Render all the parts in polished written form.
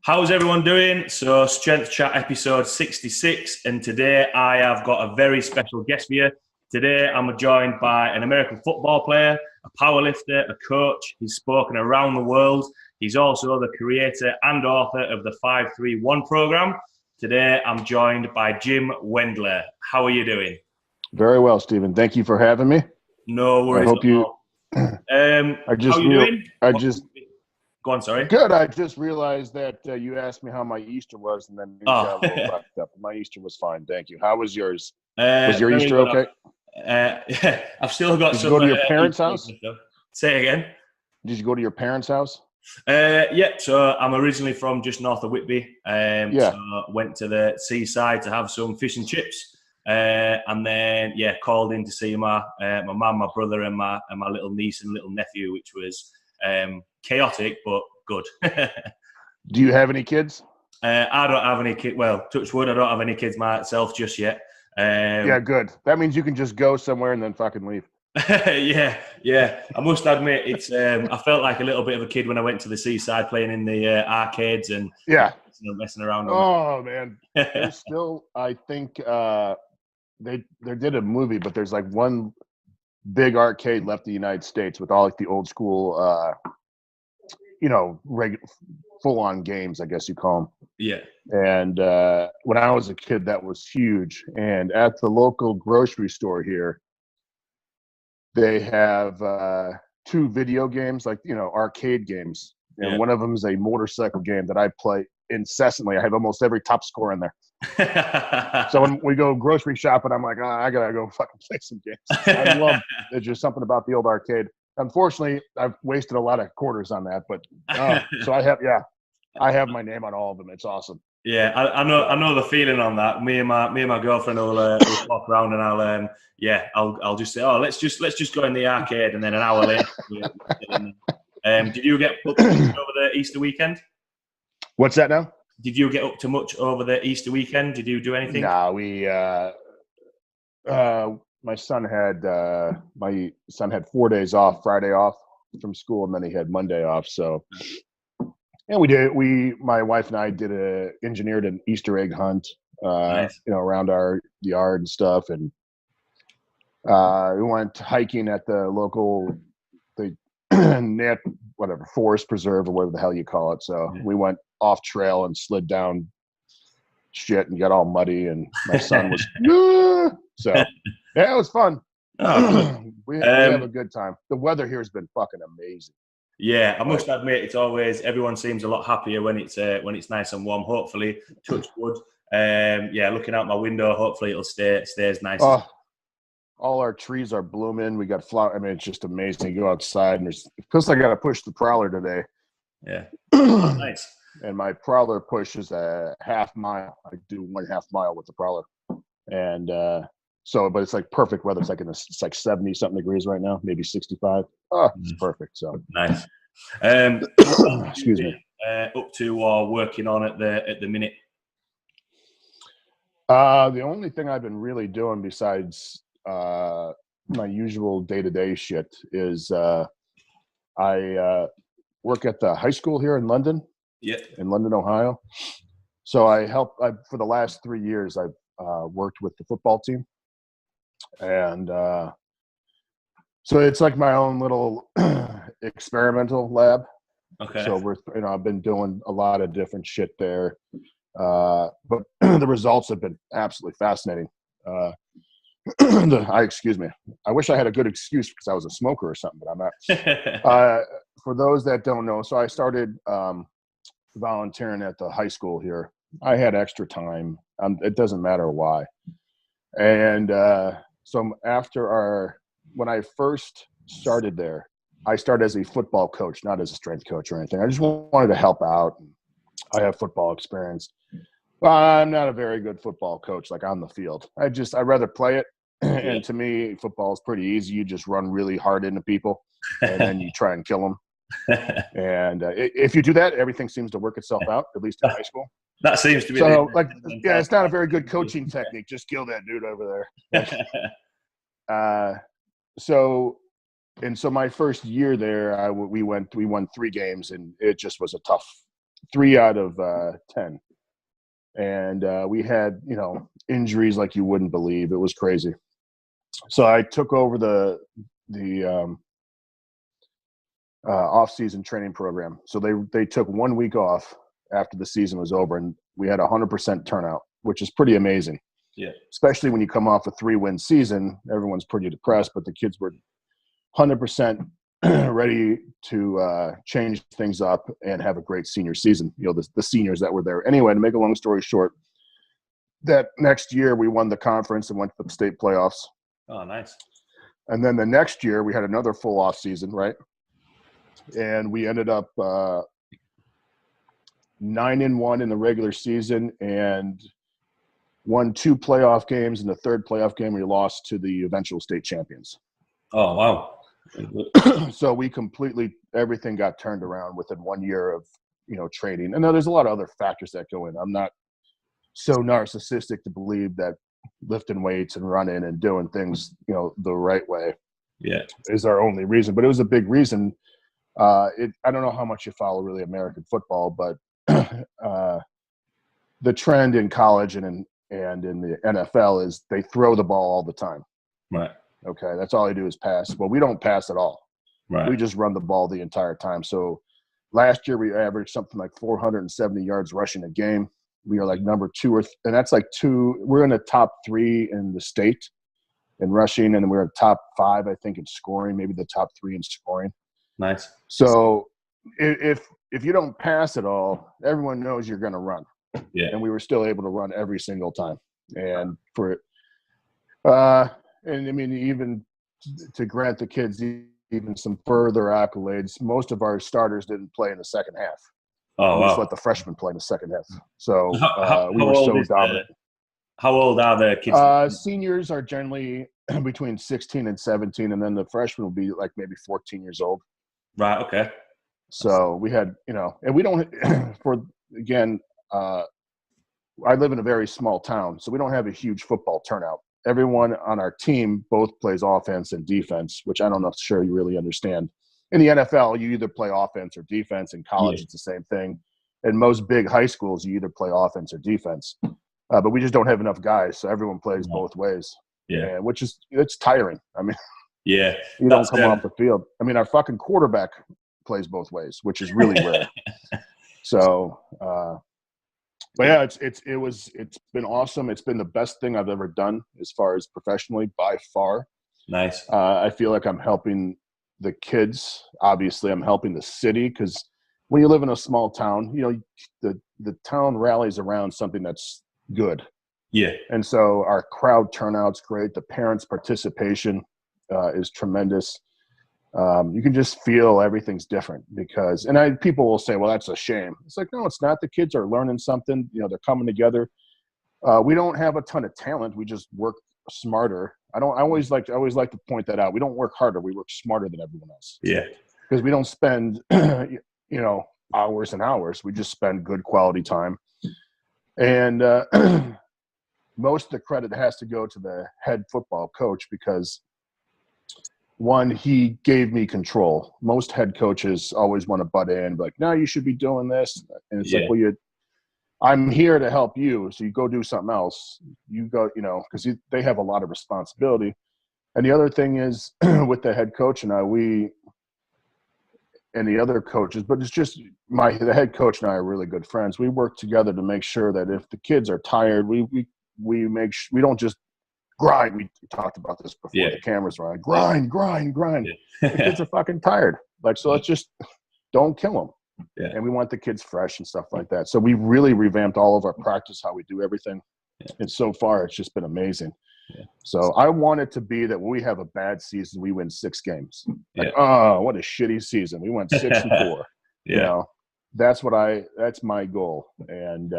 How's everyone doing? So, Strength Chat episode 66, and today I have got a very special guest for you. Today I'm joined by an American football player, a powerlifter, a coach. He's spoken around the world. He's also the creator and author of the 531 program. Today I'm joined by Jim Wendler. How are you doing? Very well, Stephen. Thank you for having me. No worries. I hope you. How are you doing? Go on, sorry. Good. I just realized that you asked me how my Easter was, and then got a little wrapped up. My Easter was fine, thank you. How was yours? Was your Easter okay? Yeah, I've still got Did some. you go to your parents' house? Say it again. Did you go to your parents' house? Yeah. So I'm originally from just north of Whitby. So I went to the seaside to have some fish and chips, and then called in to see my mum, my brother, and my little niece and little nephew, which was chaotic but good. Do you have any kids? I don't have any kids. Well, touch wood, I don't have any kids myself just yet. Yeah, good. That means you can just go somewhere and then fucking leave. yeah. I must admit, it's. I felt like a little bit of a kid when I went to the seaside playing in the arcades and messing around. Oh man, there's still. I think they did a movie, but there's like one big arcade left in the United States with all like the old school, full-on games, I guess you call them. Yeah. And when I was a kid, that was huge. And at the local grocery store here, they have two video games, like, arcade games. And one of them is a motorcycle game that I play incessantly. I have almost every top score in there. So when we go grocery shopping, I'm like, I gotta go fucking play some games. I love. There's just something about the old arcade. Unfortunately, I've wasted a lot of quarters on that, but so I have my name on all of them. It's awesome. Yeah, I know the feeling on that. Me and my girlfriend will walk around, and I'll just say, let's just go in the arcade, and then an hour later. Did you get up to much over the Easter weekend? What's that now? Did you get up to much over the Easter weekend? Did you do anything? No, my son had 4 days off, Friday off from school, and then he had Monday off. So, my wife and I engineered an Easter egg hunt, Nice. Around our yard and stuff. And we went hiking at the local, forest preserve or whatever the hell you call it. So we went off trail and slid down shit and got all muddy, and my son was so it was fun. We have a good time. The weather here has been fucking amazing. Yeah, I must admit, it's always, everyone seems a lot happier when it's nice and warm. Hopefully, touch wood. Looking out my window, hopefully it'll stays nice. All our trees are blooming. We got flower. I mean, it's just amazing. You go outside, and plus I got to push the prowler today. Yeah, nice. And my prowler push is a half mile. I do 1/2 mile with the prowler, and but it's like perfect weather. It's like 70 something degrees right now, maybe 65. It's perfect. So nice. Excuse me. Up to or working on at the minute? The only thing I've been really doing besides my usual day-to-day shit is I work at the high school here in London. Yeah. In London, Ohio. So for the last 3 years, I've worked with the football team. And so it's like my own little experimental lab. Okay. So I've been doing a lot of different shit there. But the results have been absolutely fascinating. Excuse me. I wish I had a good excuse because I was a smoker or something, but I'm not. For those that don't know, so I started volunteering at the high school here. I had extra time. It doesn't matter why. And so when I first started there, I started as a football coach, not as a strength coach or anything. I just wanted to help out. I have football experience. I'm not a very good football coach, like on the field. I'd rather play it. And to me, football is pretty easy. You just run really hard into people, and then you try and kill them. And if you do that, everything seems to work itself out, at least in high school. That seems to be it's not a very good coaching technique. Just kill that dude over there. So my first year there, we won 3 games, and it just was a tough 3 out of 10. And we had, injuries like you wouldn't believe. It was crazy. So I took over the off-season training program. So they took 1 week off after the season was over, and we had 100% turnout, which is pretty amazing. Yeah. Especially when you come off a 3-win season, everyone's pretty depressed, but the kids were 100% ready to change things up and have a great senior season. The seniors that were there. Anyway, to make a long story short, that next year we won the conference and went to the state playoffs. Oh, nice. And then the next year we had another full off season, right? And we ended up 9-1 in the regular season and won 2 playoff games. In the third playoff game, we lost to the eventual state champions. Oh, wow. So we everything got turned around within 1 year of, training. And there's a lot of other factors that go in. I'm not so narcissistic to believe that lifting weights and running and doing things, the right way is our only reason. But it was a big reason. I don't know how much you follow really American football, but the trend in college and in the NFL is they throw the ball all the time. Right. Okay, that's all they do is pass. Well, we don't pass at all. Right. We just run the ball the entire time. So last year we averaged something like 470 yards rushing a game. We are like number 2 and that's like 2. We're in the top 3 in the state in rushing, and we're in top 5, I think, in scoring. Maybe the top 3 in scoring. Nice. So if you don't pass at all, everyone knows you're going to run. Yeah. And we were still able to run every single time. And and I mean, even to grant the kids even some further accolades, most of our starters didn't play in the second half. Oh, we just wow. let the freshmen play in the second half. So we how were so old dominant. How old are the kids? Seniors are generally between 16 and 17, and then the freshmen will be like maybe 14 years old. Right, okay. So we had, and we don't, I live in a very small town, so we don't have a huge football turnout. Everyone on our team both plays offense and defense, which I don't know, sure you really understand. In the NFL, you either play offense or defense. In college, It's the same thing. In most big high schools, you either play offense or defense. But we just don't have enough guys, so everyone plays both ways. Yeah. And it's tiring. I mean, yeah, you don't come off the field. I mean, our fucking quarterback plays both ways, which is really rare. So, but yeah, it's been awesome. It's been the best thing I've ever done as far as professionally by far. Nice. I feel like I'm helping the kids. Obviously, I'm helping the city, because when you live in a small town, the town rallies around something that's good. Yeah. And so our crowd turnout's great. The parents' participation is tremendous. You can just feel everything's different because, people will say, well, that's a shame. It's like, no, it's not. The kids are learning something. They're coming together. We don't have a ton of talent. We just work smarter. I always like to point that out. We don't work harder. We work smarter than everyone else. Yeah. Because we don't spend, hours and hours. We just spend good quality time. And most of the credit has to go to the head football coach because, one, he gave me control. Most head coaches always want to butt in, like, no, you should be doing this. And it's like, well, I'm here to help you. So you go do something else. You go, because they have a lot of responsibility. And the other thing is with the head coach and and the other coaches, but it's just the head coach and I are really good friends. We work together to make sure that if the kids are tired, we don't just grind. We talked about this before the cameras were on. Grind. Yeah. The kids are fucking tired. So let's just don't kill them. Yeah. And we want the kids fresh and stuff like that. So we really revamped all of our practice, how we do everything. Yeah. And so far, it's just been amazing. Yeah. So I want it to be that when we have a bad season, we win 6 games. Oh, what a shitty season. We went 6-4. Yeah. That's my goal. And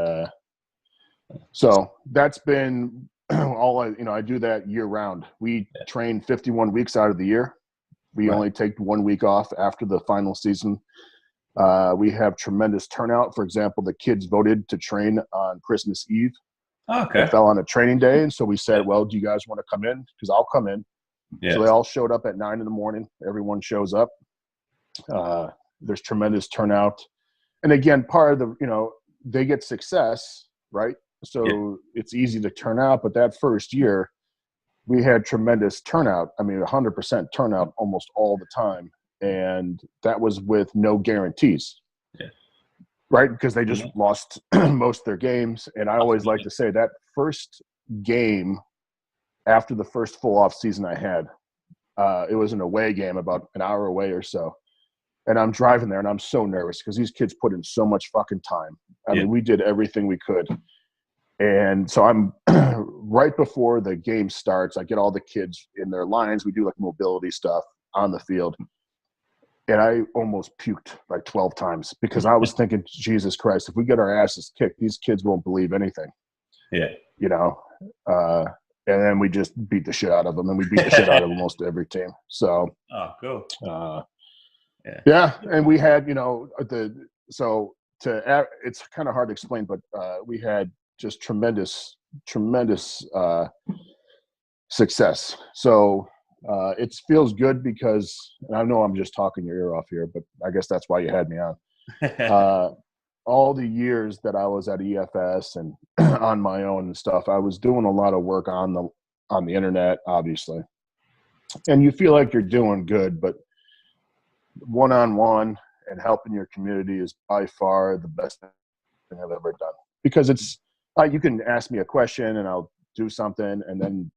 so that's been I do that year round. We train 51 weeks out of the year. We only take 1 week off after the final season. We have tremendous turnout. For example, the kids voted to train on Christmas Eve. Okay. It fell on a training day. And so we said, well, do you guys want to come in? Because I'll come in. Yeah. So they all showed up at 9 a.m. Everyone shows up. There's tremendous turnout. And again, part of the, they get success, right? So it's easy to turn out. But that first year, we had tremendous turnout. I mean, 100% turnout almost all the time. And that was with no guarantees, right? Because they just lost most of their games. And I always like to say that first game after the first full off season I had, it was an away game about an hour away or so. And I'm driving there and I'm so nervous because these kids put in so much fucking time. I mean, we did everything we could. And so I'm right before the game starts, I get all the kids in their lines. We do like mobility stuff on the field. And I almost puked like 12 times because I was thinking, Jesus Christ, if we get our asses kicked, these kids won't believe anything. Yeah. And then we just beat the shit out of them. And we beat the shit out of almost every team. So, cool. And we had, it's kind of hard to explain, but we had just tremendous success. So it feels good because, and I know I'm just talking your ear off here, but I guess that's why you had me on. All the years that I was at EFS and on my own and stuff, I was doing a lot of work on the internet, obviously. And you feel like you're doing good, but one-on-one and helping your community is by far the best thing I've ever done. Because it's you can ask me a question and I'll do something, and then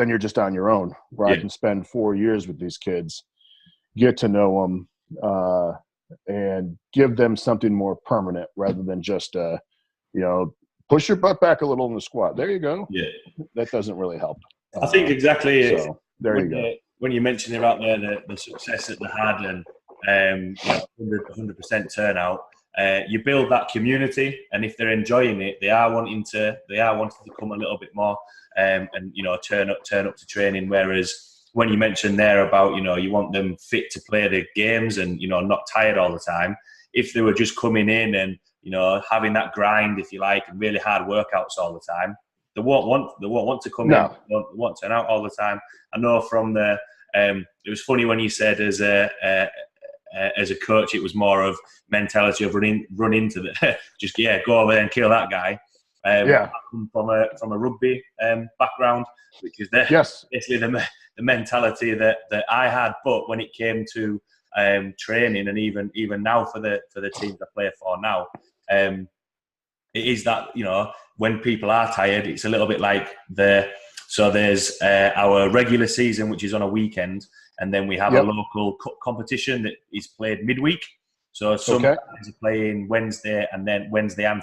you're just on your own. Where I can spend 4 years with these kids, get to know them, and give them something more permanent rather than just push your butt back a little in the squat. There you go. Yeah, that doesn't really help. I think exactly. So there you go. When you mentioned about the success that they had and 100% turnout, you build that community, and if they're enjoying it, they are wanting to come a little bit more and turn up to training. Whereas when you mentioned there about you want them fit to play the games and not tired all the time, if they were just coming in and having that grind, if you like, and really hard workouts all the time, they won't want to come in. They won't turn out all the time. I know from the it was funny when you said as a coach, it was more of mentality of run into the just go over there and kill that guy. I come from a rugby background, which is basically the mentality that I had. But when it came to training, and even now for the teams I play for now, it is that when people are tired, it's a little bit like there's our regular season, which is on a weekend, and then we have a local competition that is played midweek. So some guys are playing Wednesday and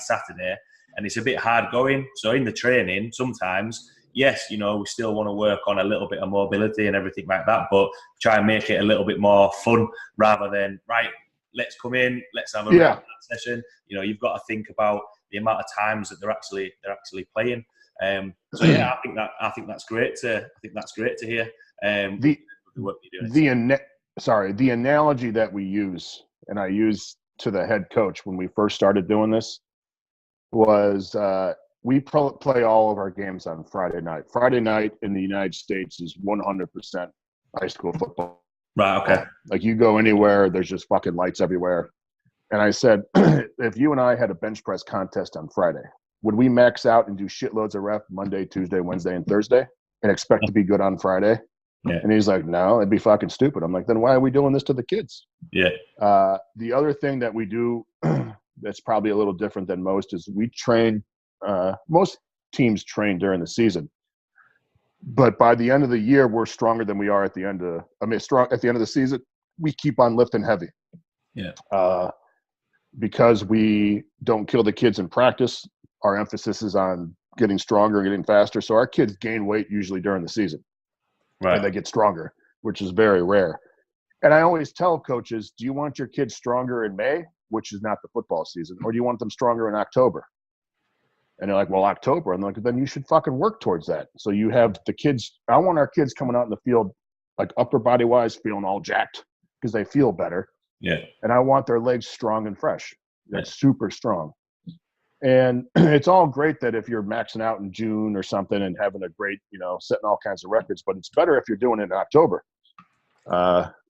Saturday, and it's a bit hard going. So in the training, sometimes, yes, we still want to work on a little bit of mobility and everything like that, but try and make it a little bit more fun rather than, right, let's come in, let's have a session. You've got to think about the amount of times that they're actually playing. I think that's great to hear. The work you're doing. The analogy that we use, and I use to the head coach when we first started doing this, was we play all of our games on Friday night. Friday night in the United States is 100% high school football. Right. Okay. Like you go anywhere, there's just fucking lights everywhere. And I said, if you and I had a bench press contest on Friday, would we max out and do shitloads of rep Monday, Tuesday, Wednesday, and Thursday and expect to be good on Friday? Yeah. And he's like, no, it'd be fucking stupid. I'm like, then why are we doing this to the kids? Yeah. The other thing that we do that's probably a little different than most is we train. Most teams train during the season, but by the end of the year, we're stronger than we are at the end of. At the end of the season, we keep on lifting heavy. Yeah. Because we don't kill the kids in practice. Our emphasis is on getting stronger and getting faster. So our kids gain weight usually during the season. Right. And they get stronger, which is very rare. And I always tell coaches, do you want your kids stronger in May, which is not the football season, or do you want them stronger in October? And they're like, well, October. I'm like, then you should fucking work towards that. So you have the kids. I want our kids coming out in the field, like upper body wise, feeling all jacked because they feel better. Yeah. And I want their legs strong and fresh. That's super strong. And it's all great that if you're maxing out in June or something and having a great, setting all kinds of records, but it's better if you're doing it in October.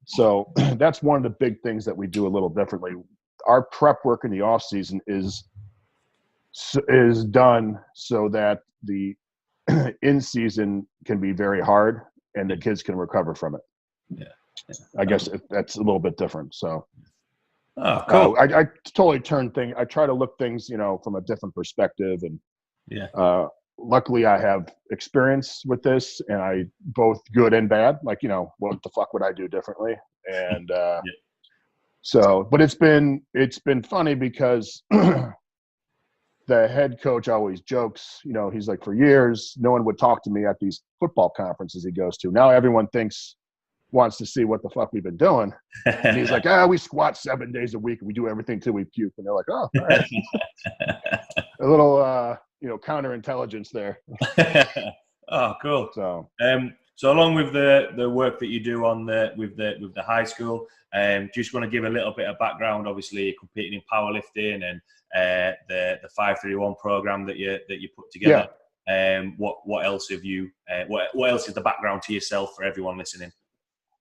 So that's one of the big things that we do a little differently. our prep work in the off season is done so that the in season can be very hard and the kids can recover from it. Yeah. I guess that's a little bit different. So, Cool. I totally I try to look things, from a different perspective. And luckily I have experience with this, and both good and bad. Like, what the fuck would I do differently? And so, but it's been funny because the head coach always jokes, he's like, for years, no one would talk to me at these football conferences he goes to. Now everyone wants to see what the fuck we've been doing. And he's like, we squat 7 days a week and we do everything till we puke. And they're like, oh, all right. A little, counterintelligence there. Oh, cool. So along with the work that you do with the high school, just want to give a little bit of background. Obviously, you're competing in powerlifting and the 531 program that you put together. What else have you? What else is the background to yourself for everyone listening?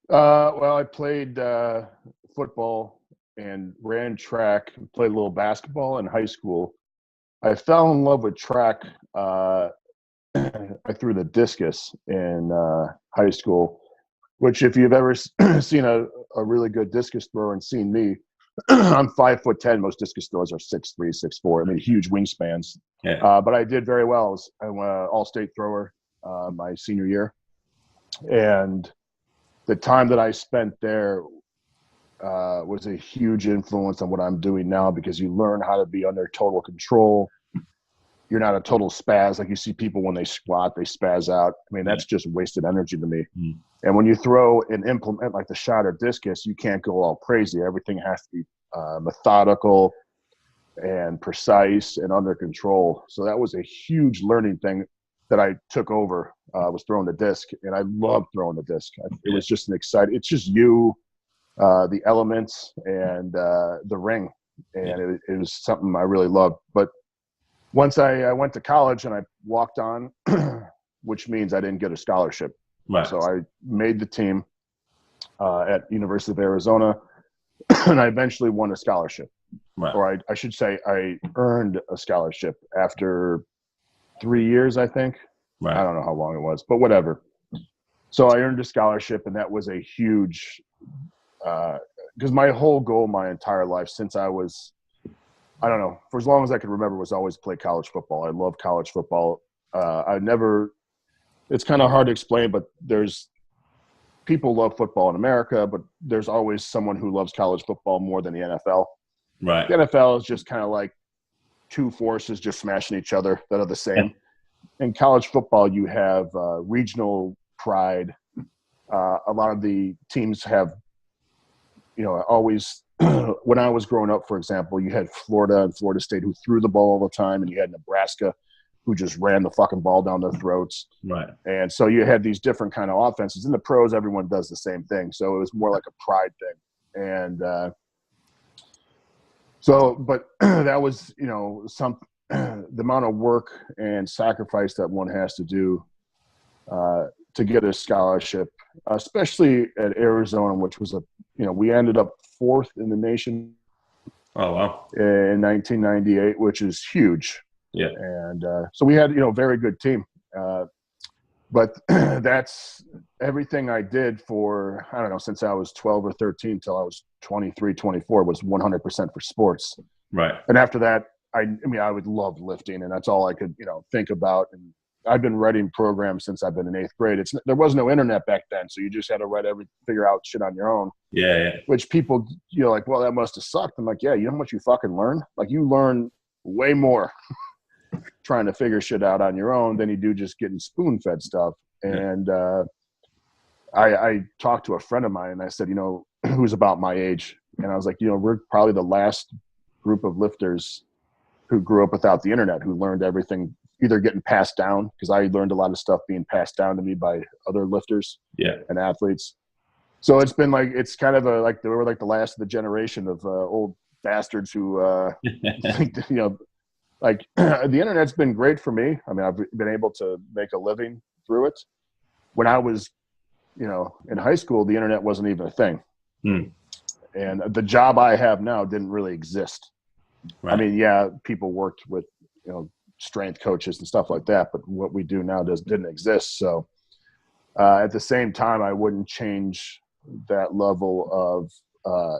Well, I played football and ran track, played a little basketball in high school. I fell in love with track. I threw the discus in high school, which if you've ever seen a really good discus thrower and seen me, I'm 5'10". Most discus throwers are 6'3", 6'4". I mean, huge wingspans. Yeah. But I did very well. I'm an all-state thrower my senior year. And the time that I spent there was a huge influence on what I'm doing now, because you learn how to be under total control. You're not a total spaz. Like you see people when they squat, they spaz out. I mean, that's just wasted energy to me. Mm. And when you throw an implement like the shot or discus, you can't go all crazy. Everything has to be methodical and precise and under control. So that was a huge learning thing that I took over, was throwing the disc. And I loved throwing the disc. It was just it's just the elements and the ring. And it was something I really loved. But once I went to college and I walked on, which means I didn't get a scholarship. Right. So I made the team at University of Arizona, and I eventually won a scholarship. Right. Or I should say I earned a scholarship after 3 years, I think. Right. I don't know how long it was, but whatever. So I earned a scholarship, and that was a huge because my whole goal my entire life since I was, I don't know, for as long as I could remember, was always play college football. I love college football. It's kind of hard to explain, but people love football in America, but there's always someone who loves college football more than the NFL. Right. The NFL is just kind of like two forces just smashing each other that are the same. In college football, you have regional pride. A lot of the teams have, always when I was growing up, for example, you had Florida and Florida State who threw the ball all the time, and you had Nebraska who just ran the fucking ball down their throats. Right. And so you had these different kind of offenses. In the pros, everyone does the same thing. So it was more like a pride thing. And but that was, the amount of work and sacrifice that one has to do to get a scholarship, especially at Arizona, which was we ended up 4th in the nation. Oh, wow. In 1998, which is huge. Yeah. And so we had, a very good team. But that's everything I did for, I don't know, since I was 12 or 13 till I was 23, 24 was 100% for sports. Right. And after that, I would love lifting, and that's all I could, think about. And I've been writing programs since I've been in 8th grade. There was no internet back then, so you just had to figure out shit on your own. Yeah. Which people, like, well, that must have sucked. I'm like, yeah, you know how much you fucking learn? Like, you learn way more trying to figure shit out on your own than you do just getting spoon-fed stuff. And I talked to a friend of mine, and I said, who's about my age, and I was like, we're probably the last group of lifters who grew up without the internet, who learned everything either getting passed down, because I learned a lot of stuff being passed down to me by other lifters and athletes. So it's been like, it's kind of they were like the last of the generation of old bastards who like the internet's been great for me. I mean, I've been able to make a living through it. When I was, in high school, the internet wasn't even a thing. And the job I have now didn't really exist. Right. I mean, yeah, people worked with, strength coaches and stuff like that, but what we do now didn't exist. So at the same time, I wouldn't change that level of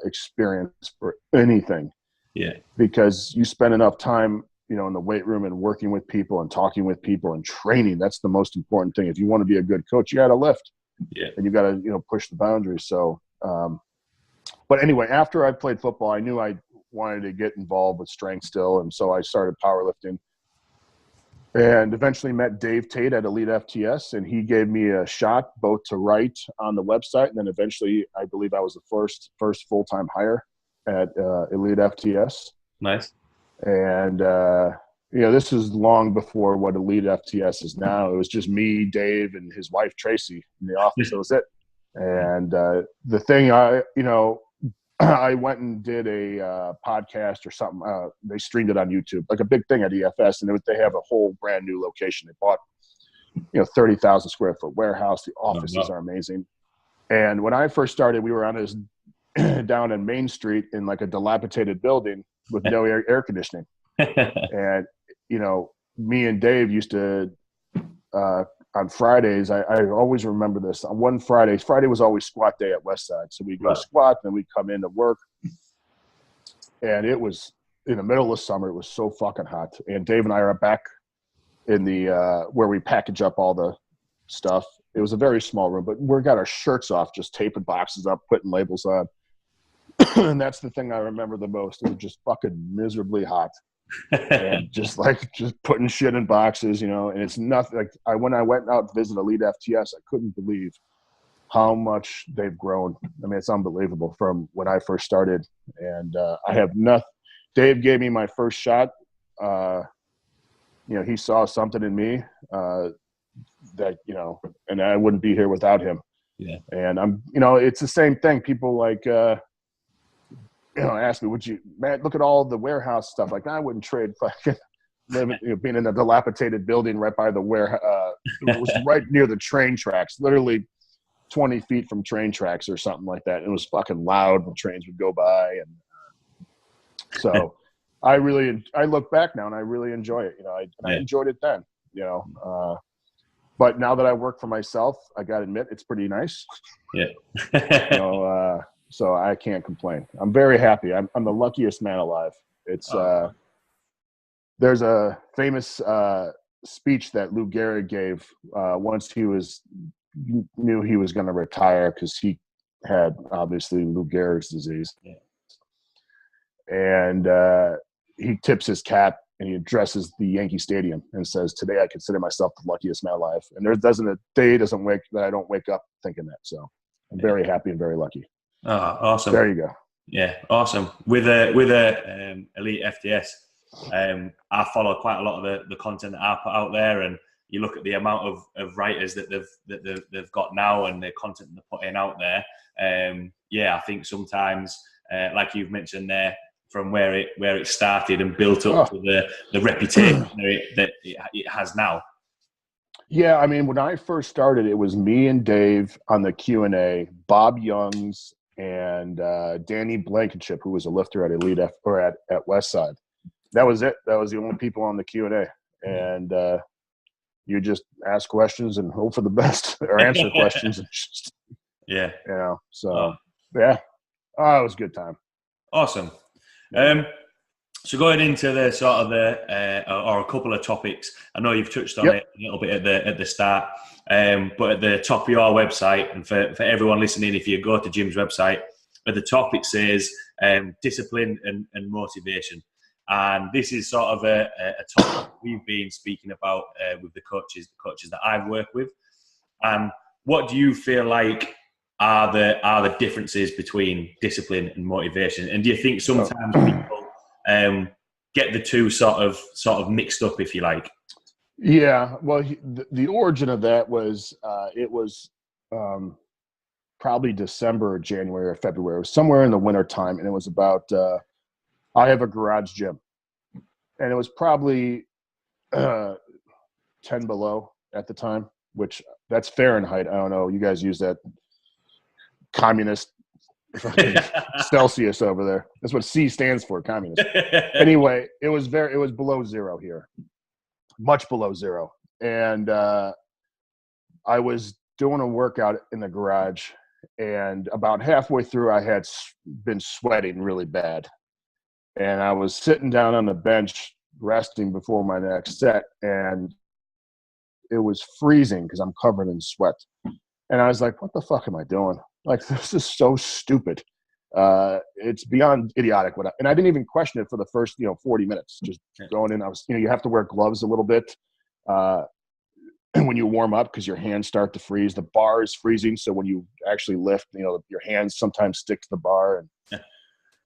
experience for anything. Yeah. Because you spend enough time, in the weight room and working with people and talking with people and training. That's the most important thing. If you want to be a good coach, you got to lift. Yeah. And you got to, push the boundaries. So, but anyway, after I played football, I knew I wanted to get involved with strength still. And so I started powerlifting and eventually met Dave Tate at Elite FTS. And he gave me a shot both to write on the website. And then eventually, I believe I was the first full-time hire at Elite FTS. Nice. And, this is long before what Elite FTS is now. It was just me, Dave, and his wife, Tracy, in the office. That was it. And the thing I went and did a podcast or something. They streamed it on YouTube, like a big thing at EFS. And they have a whole brand new location. They bought, 30,000 square foot warehouse. The offices are amazing. And when I first started, we were on this down in Main Street in like a dilapidated building with no air conditioning. And, me and Dave used to, on Fridays, I always remember this. On one Friday was always squat day at Westside. So we'd go squat, and then we'd come in to work. And it was in the middle of summer. It was so fucking hot. And Dave and I are back in the where we package up all the stuff. It was a very small room, but we got our shirts off, just taping boxes up, putting labels on. And that's the thing I remember the most. It was just fucking miserably hot. And just putting shit in boxes, and it's nothing like when I went out to visit Elite FTS, I couldn't believe how much they've grown. I mean, it's unbelievable from when I first started. And I have nothing. Dave gave me my first shot. He saw something in me that, and I wouldn't be here without him. Yeah. And I'm, it's the same thing. People like, ask me, would you, man, look at all the warehouse stuff. Like, I wouldn't trade fucking living, being in a dilapidated building right by the warehouse. It was right near the train tracks, literally 20 feet from train tracks or something like that. It was fucking loud when trains would go by. And so I look back now and I really enjoy it. I enjoyed it then, but now that I work for myself, I got to admit, it's pretty nice. Yeah. So I can't complain. I'm very happy. I'm the luckiest man alive. It's there's a famous speech that Lou Gehrig gave once he knew he was going to retire because he had obviously Lou Gehrig's disease. Yeah. And he tips his cap and he addresses the Yankee Stadium and says, "Today I consider myself the luckiest man alive." And there doesn't a day doesn't wake that I don't wake up thinking that. So I'm very happy and very lucky. Oh, awesome. There you go. Yeah, awesome. With Elite FTS, I follow quite a lot of the content that I put out there, and you look at the amount of writers that they've got now and the content they're putting out there. I think sometimes, like you've mentioned there, from where it started and built up to the reputation that it has now. Yeah, I mean, when I first started, it was me and Dave on the Q&A, Bob Youngs and Danny Blankenship, who was a lifter at Elite at Westside. That was it. That was the only people on the Q&A. And you just ask questions and hope for the best or answer questions. And just, yeah. So, yeah. Oh, it was a good time. Awesome. So going into the sort of or a couple of topics, I know you've touched on it a little bit at the start, but at the top of your website, and for everyone listening, if you go to Jim's website, at the top it says discipline and motivation. And this is sort of a topic we've been speaking about with the coaches that I've worked with. And what do you feel like are the differences between discipline and motivation? And do you think sometimes people get the two sort of mixed up, if you like? Yeah, well, the origin of that was it was probably December or January or February. It was somewhere in the winter time, and it was about I have a garage gym, and it was probably 10 below at the time, which that's Fahrenheit. I don't know. You guys use that communist fucking Celsius over there. That's what C stands for, communist. Anyway, it was below zero here, much below zero. And I was doing a workout in the garage, and about halfway through, I had been sweating really bad. And I was sitting down on the bench resting before my next set, and it was freezing because I'm covered in sweat. And I was like, what the fuck am I doing? Like, this is so stupid. It's beyond idiotic. And I didn't even question it for the first, 40 minutes, just going in. I was, you have to wear gloves a little bit when you warm up because your hands start to freeze. The bar is freezing. So when you actually lift, your hands sometimes stick to the bar. And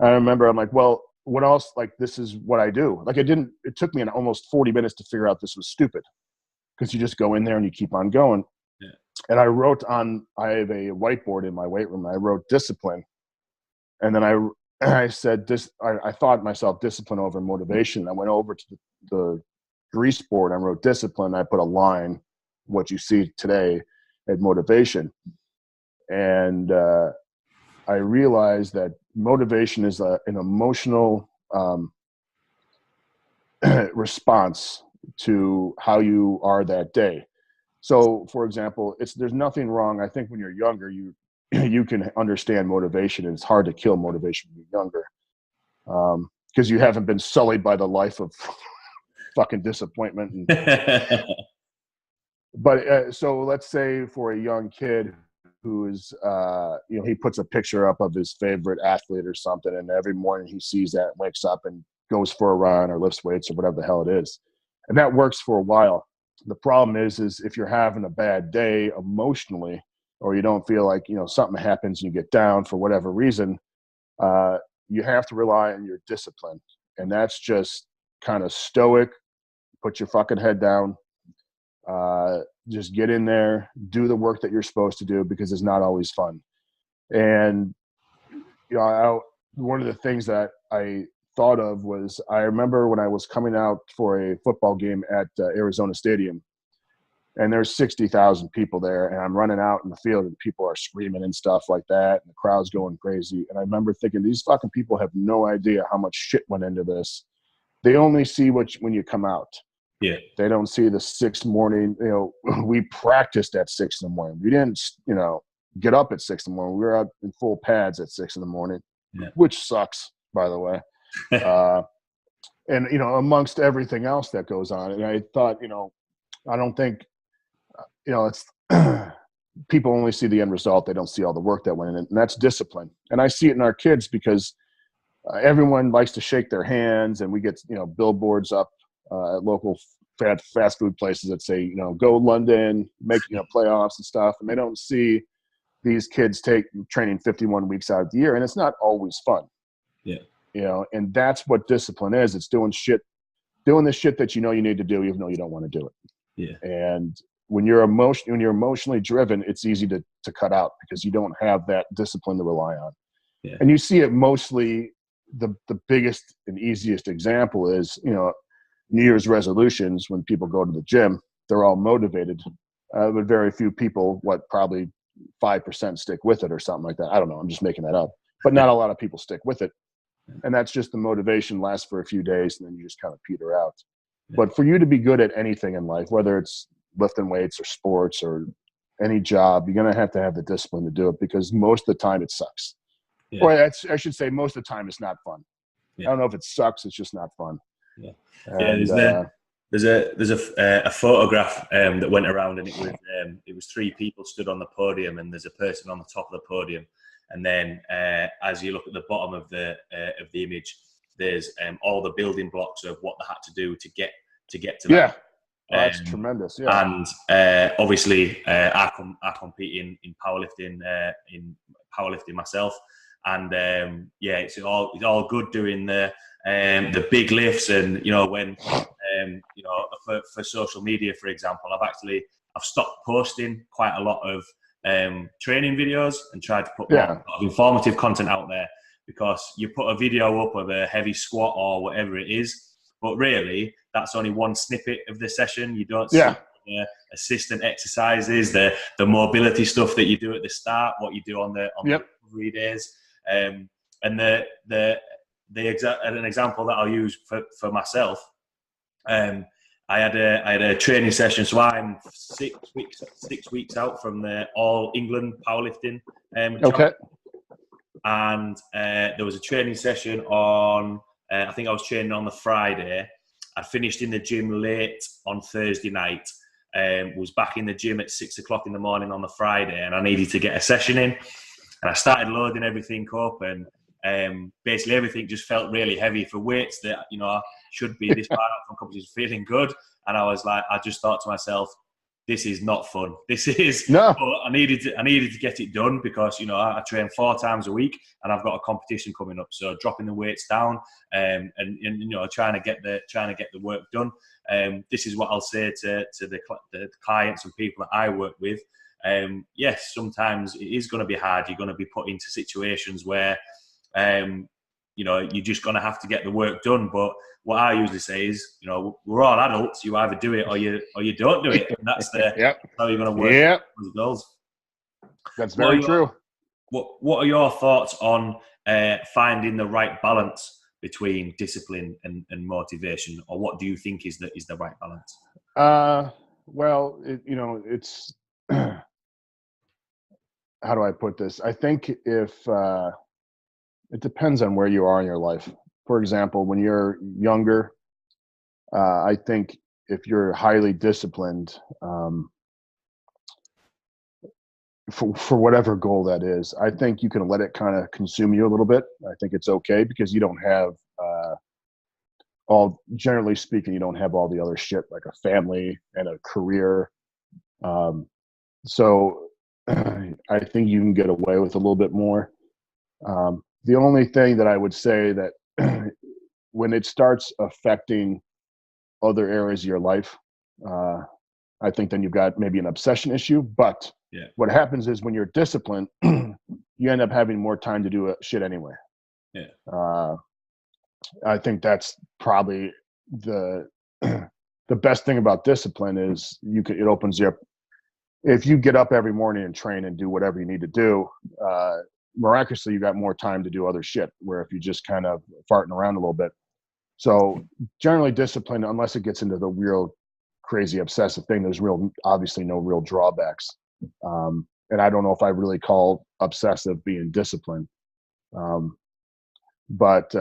I remember I'm like, well, what else? Like, this is what I do. Like, it took me almost 40 minutes to figure out this was stupid because you just go in there and you keep on going. Yeah. And I have a whiteboard in my weight room. I wrote discipline. And then I said this, I thought myself discipline over motivation. I went over to the grease board. I wrote discipline. I put a line, what you see today at motivation. And I realized that motivation is an emotional response to how you are that day. So, for example, there's nothing wrong. I think when you're younger, you can understand motivation, and it's hard to kill motivation when you're younger because you haven't been sullied by the life of fucking disappointment. But so let's say for a young kid who is, he puts a picture up of his favorite athlete or something, and every morning he sees that, wakes up and goes for a run or lifts weights or whatever the hell it is. And that works for a while. The problem is if you're having a bad day emotionally, or you don't feel like, something happens and you get down for whatever reason, you have to rely on your discipline. And that's just kind of stoic, put your fucking head down, just get in there, do the work that you're supposed to do because it's not always fun. And, one of the things that I thought of was I remember when I was coming out for a football game at Arizona Stadium, and there's 60,000 people there, and I'm running out in the field and people are screaming and stuff like that, and the crowd's going crazy. And I remember thinking, these fucking people have no idea how much shit went into this. They only see when you come out. Yeah. They don't see the 6 morning, we practiced at 6 in the morning. We didn't, get up at 6 in the morning. We were out in full pads at 6 in the morning, which sucks, by the way. And, amongst everything else that goes on. And I thought, I don't think, it's people only see the end result. They don't see all the work that went in it. And that's discipline. And I see it in our kids because everyone likes to shake their hands, and we get, billboards up at local fast food places that say, go London, make, playoffs and stuff. And they don't see these kids training 51 weeks out of the year. And it's not always fun. Yeah. And that's what discipline is. It's doing the shit that you need to do, even though you don't want to do it. Yeah. And when you're emotionally driven, it's easy to cut out because you don't have that discipline to rely on. Yeah. And you see it mostly, the biggest and easiest example is, New Year's resolutions. When people go to the gym, they're all motivated, but very few people, probably 5% stick with it or something like that. I don't know. I'm just making that up, but not a lot of people stick with it. And that's just the motivation lasts for a few days and then you just kind of peter out. Yeah. But for you to be good at anything in life, whether it's lifting weights or sports or any job, you're going to have the discipline to do it because most of the time it sucks. Yeah. Or I should say most of the time it's not fun. Yeah. I don't know if it sucks. It's just not fun. Yeah. And, there's a photograph that went around, and it was 3 people stood on the podium, and there's a person on the top of the podium, and then as you look at the bottom of the image, there's all the building blocks of what they had to do to get to that. Yeah, that's tremendous. Yeah, and obviously I compete in powerlifting myself, and it's all good doing the big lifts, and when for social media, for example, I've stopped posting quite a lot of training videos and tried to put more of informative content out there, because you put a video up of a heavy squat or whatever it is, but really that's only one snippet of the session. You don't see the assistant exercises, the mobility stuff that you do at the start, what you do on the recovery days. And an example that I'll use for myself. I had a training session, so I'm 6 weeks out from the All England powerlifting. Okay. And there was a training session on. I think I was training on the Friday. I finished in the gym late on Thursday night. Was back in the gym at 6 o'clock in the morning on the Friday, and I needed to get a session in. And I started loading everything up, and basically everything just felt really heavy for weights that should be this far out from competition, feeling good. And I just thought to myself, this is not fun. This is no. But I needed to get it done because I train 4 times a week and I've got a competition coming up. So dropping the weights down and trying to get the work done. This is what I'll say to the clients and people that I work with. Yes, sometimes it is going to be hard. You're going to be put into situations where you're just going to have to get the work done. But what I usually say is, we're all adults. You either do it or you don't do it. And that's how you're going to work with the goals. That's very true. What are your thoughts on finding the right balance between discipline and motivation, or what do you think is the right balance? Well, it's how do I put this? I think if it depends on where you are in your life. For example, when you're younger, I think if you're highly disciplined, for whatever goal that is, I think you can let it kind of consume you a little bit. I think it's okay because you don't have generally speaking, you don't have all the other shit like a family and a career. So I think you can get away with a little bit more. The only thing that I would say that when it starts affecting other areas of your life, I think then you've got maybe an obsession issue. But what happens is when you're disciplined, you end up having more time to do shit anyway. I think that's probably the best thing about discipline is it opens you up. If you get up every morning and train and do whatever you need to do, miraculously you got more time to do other shit, where if you just kind of farting around a little bit. So generally discipline, unless it gets into the real crazy obsessive thing, there's obviously no real drawbacks. And I don't know if I really call obsessive being disciplined. But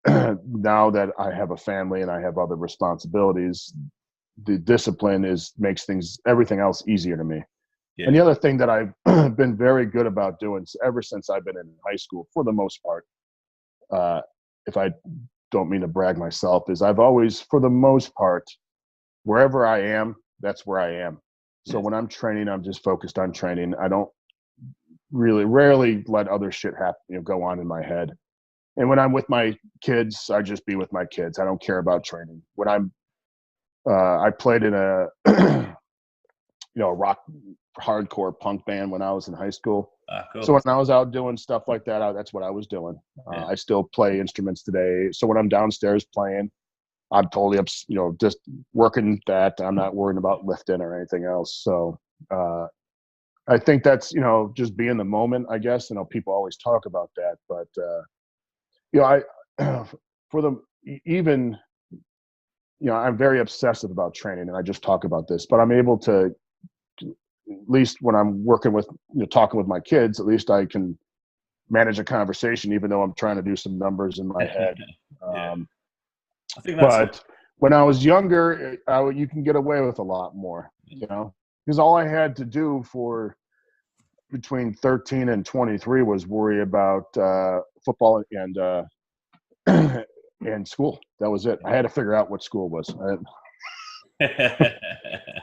now that I have a family and I have other responsibilities, the discipline makes everything else easier to me. And the other thing that I've been very good about doing ever since I've been in high school, for the most part, if I don't mean to brag myself, is I've always, for the most part, wherever I am, that's where I am. So when I'm training, I'm just focused on training. I don't rarely let other shit happen, go on in my head. And when I'm with my kids, I just be with my kids. I don't care about training. When I played in a rock hardcore punk band when I was in high school. Cool. So when I was out doing stuff like that, that's what I was doing. I still play instruments today. So when I'm downstairs playing, I'm totally just working that. I'm not worrying about lifting or anything else. So I think that's, just be in the moment, I guess. People always talk about that, but I'm very obsessive about training, and I just talk about this, but I'm able to, at least when I'm working with, talking with my kids, at least I can manage a conversation, even though I'm trying to do some numbers in my head. I think that's but when I was younger, you can get away with a lot more, because all I had to do for between 13 and 23 was worry about football and school. That was it. I had to figure out what school was.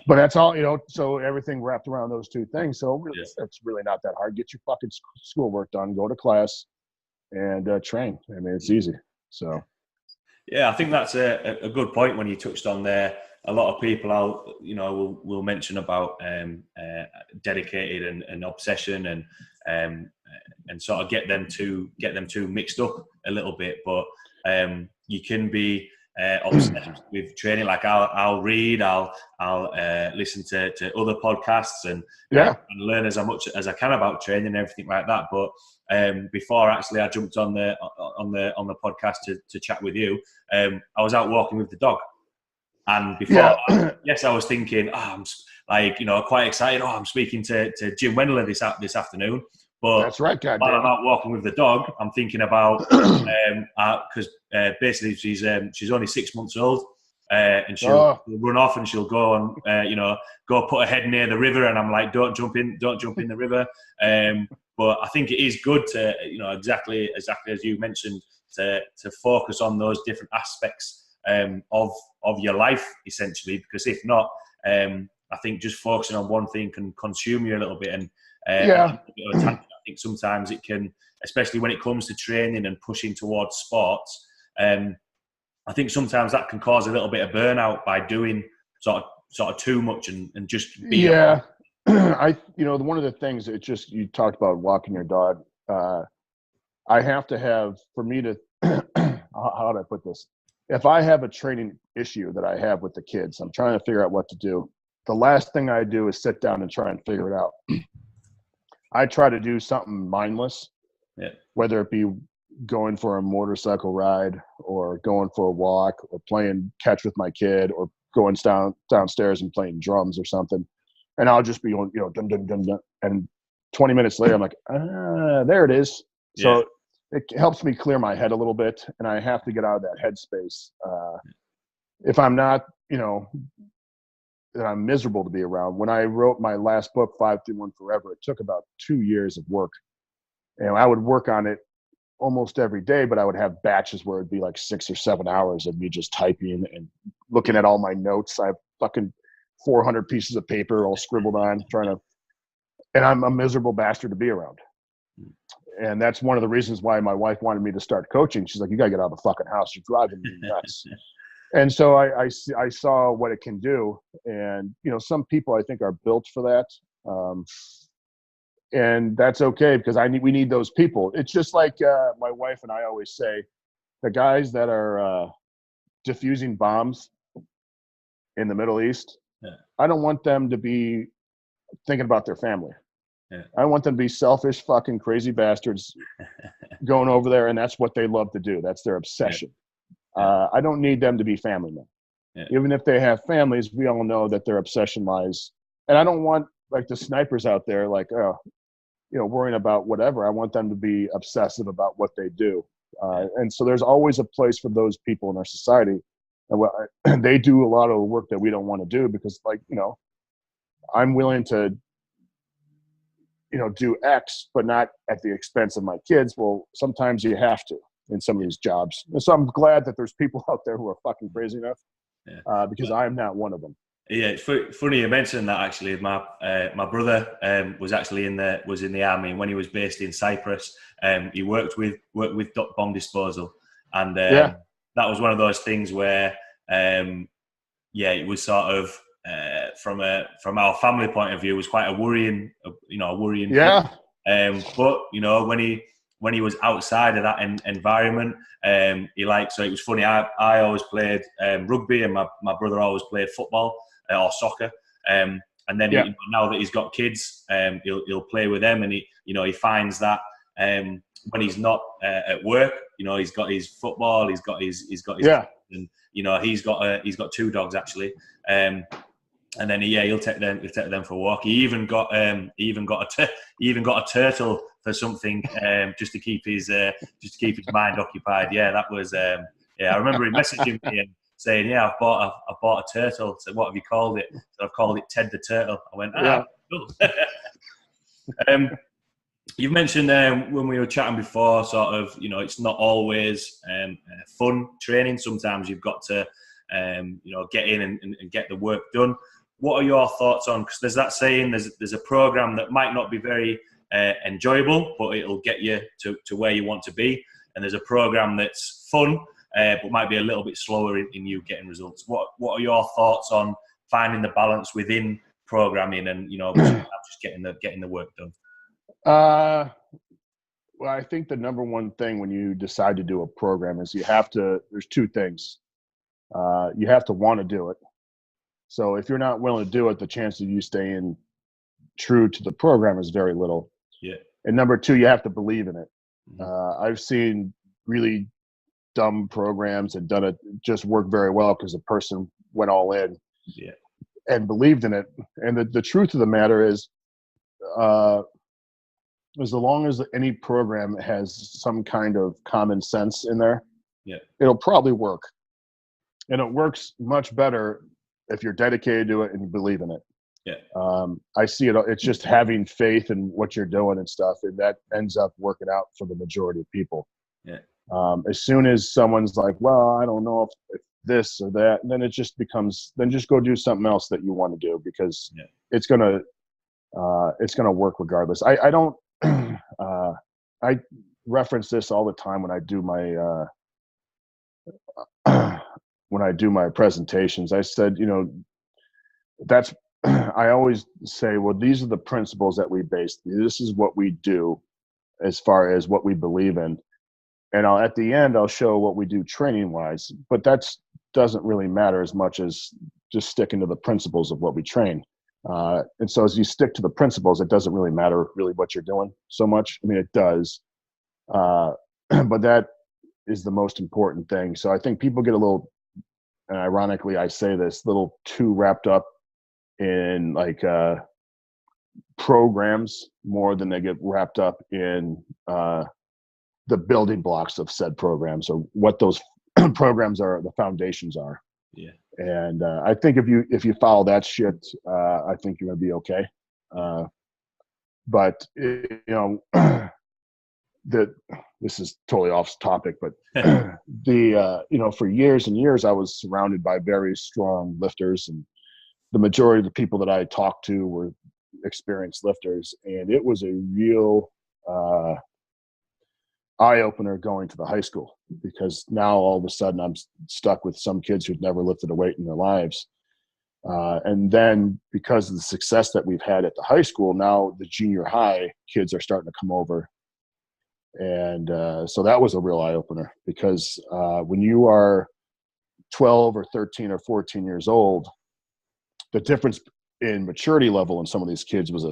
But that's all, so everything wrapped around those two things. So really, it's really not that hard. Get your fucking schoolwork done, go to class, and train. I mean, it's easy. So. Yeah, I think that's a good point when you touched on there. A lot of people will mention about dedicated and obsession and sort of get them two mixed up a little bit. But you can be obsessed with training. Like I'll read, I'll listen to other podcasts and learn as much as I can about training and everything like that. But before actually I jumped on the podcast to chat with you, I was out walking with the dog, and before I was thinking, I'm quite excited. I'm speaking to Jim Wendler this afternoon. But that's right, while I'm out walking with the dog, I'm thinking about because basically she's only 6 months old, and she'll run off and she'll go and go put her head near the river, and I'm like, don't jump in the river. But I think it is good to exactly as you mentioned to focus on those different aspects of your life essentially, because if not, I think just focusing on one thing can consume you a little bit and. I think sometimes it can, especially when it comes to training and pushing towards sports. I think sometimes that can cause a little bit of burnout by doing sort of too much and just be. One of the things that you talked about walking your dog. I have to have, for me to, how do I put this? If I have a training issue that I have with the kids, I'm trying to figure out what to do. The last thing I do is sit down and try and figure it out. I try to do something mindless, whether it be going for a motorcycle ride or going for a walk or playing catch with my kid or going downstairs and playing drums or something. And I'll just be going, dun, dun, dun, dun. And 20 minutes later, I'm like, there it is. So it helps me clear my head a little bit, and I have to get out of that headspace. If I'm not, that I'm miserable to be around. When I wrote my last book, 531 Forever, it took about 2 years of work. And I would work on it almost every day, but I would have batches where it'd be like 6 or 7 hours of me just typing and looking at all my notes. I have fucking 400 pieces of paper all scribbled on, and I'm a miserable bastard to be around. And that's one of the reasons why my wife wanted me to start coaching. She's like, you gotta get out of the fucking house. You're driving me nuts. And so I saw what it can do. And, some people I think are built for that. And that's okay, because we need those people. It's just like my wife and I always say, the guys that are diffusing bombs in the Middle East, I don't want them to be thinking about their family. I want them to be selfish, fucking crazy bastards going over there, and that's what they love to do. That's their obsession. I don't need them to be family men. Even if they have families, we all know that their obsession lies. And I don't want like the snipers out there, like, worrying about whatever. I want them to be obsessive about what they do. And so there's always a place for those people in our society. And they do a lot of the work that we don't want to do because, I'm willing to, do X, but not at the expense of my kids. Well, sometimes you have to in some of these jobs. And so I'm glad that there's people out there who are fucking crazy enough, because I'm not one of them. Yeah, it's funny you mentioned that. Actually, my brother was actually in the army, and when he was based in Cyprus, he worked with bomb disposal, and that was one of those things where it was sort of from our family point of view, was quite a worrying Yeah. But when he was outside of that environment, so it was funny. I always played rugby, and my brother always played football or soccer. And then now that he's got kids, he'll play with them, and he finds that when he's not at work, he's got his football, he's got his and he's got 2 dogs actually. And then he'll take them for a walk. He even got a turtle for something, just to keep his mind occupied. Yeah, that was I remember him messaging me and saying, "Yeah, I bought a turtle." So what have you called it? So I've called it Ted the Turtle. I went, cool. You've mentioned when we were chatting before, sort of, it's not always fun training. Sometimes you've got to get in and get the work done. What are your thoughts on, because there's that saying, there's a program that might not be very enjoyable, but it'll get you to where you want to be, and there's a program that's fun but might be a little bit slower in you getting results. What are your thoughts on finding the balance within programming and just getting the work done? Well, I think the number one thing when you decide to do a program is there's 2 things. You have to want to do it. So if you're not willing to do it, the chance of you staying true to the program is very little. Yeah. And number two, you have to believe in it. Mm-hmm. I've seen really dumb programs and done it just work very well because the person went all in and believed in it. And the truth of the matter is, as long as any program has some kind of common sense in there, it'll probably work. And it works much better if you're dedicated to it and you believe in it. I see it. It's just having faith in what you're doing and stuff, and that ends up working out for the majority of people. As soon as someone's like, well, I don't know if this or that, and then it just becomes, then just go do something else that you want to do, because it's gonna work regardless. I don't I reference this all the time when I do my presentations. I said, that's I always say, well, these are the principles that we base. This is what we do as far as what we believe in. And at the end, I'll show what we do training wise, but that doesn't really matter as much as just sticking to the principles of what we train. And so as you stick to the principles, it doesn't really matter really what you're doing so much. I mean, it does, but that is the most important thing. So I think people get a little, and ironically, I say this, little too wrapped up in like programs more than they get wrapped up in the building blocks of said programs, or what those programs are, the foundations are. And I think if you follow that shit, I think you're gonna be okay. But this is totally off topic, but for years and years I was surrounded by very strong lifters, and the majority of the people that I talked to were experienced lifters, and it was a real eye-opener going to the high school, because now all of a sudden I'm stuck with some kids who've never lifted a weight in their lives. And then because of the success that we've had at the high school, now the junior high kids are starting to come over. And so that was a real eye-opener, because when you are 12 or 13 or 14 years old, the difference in maturity level in some of these kids was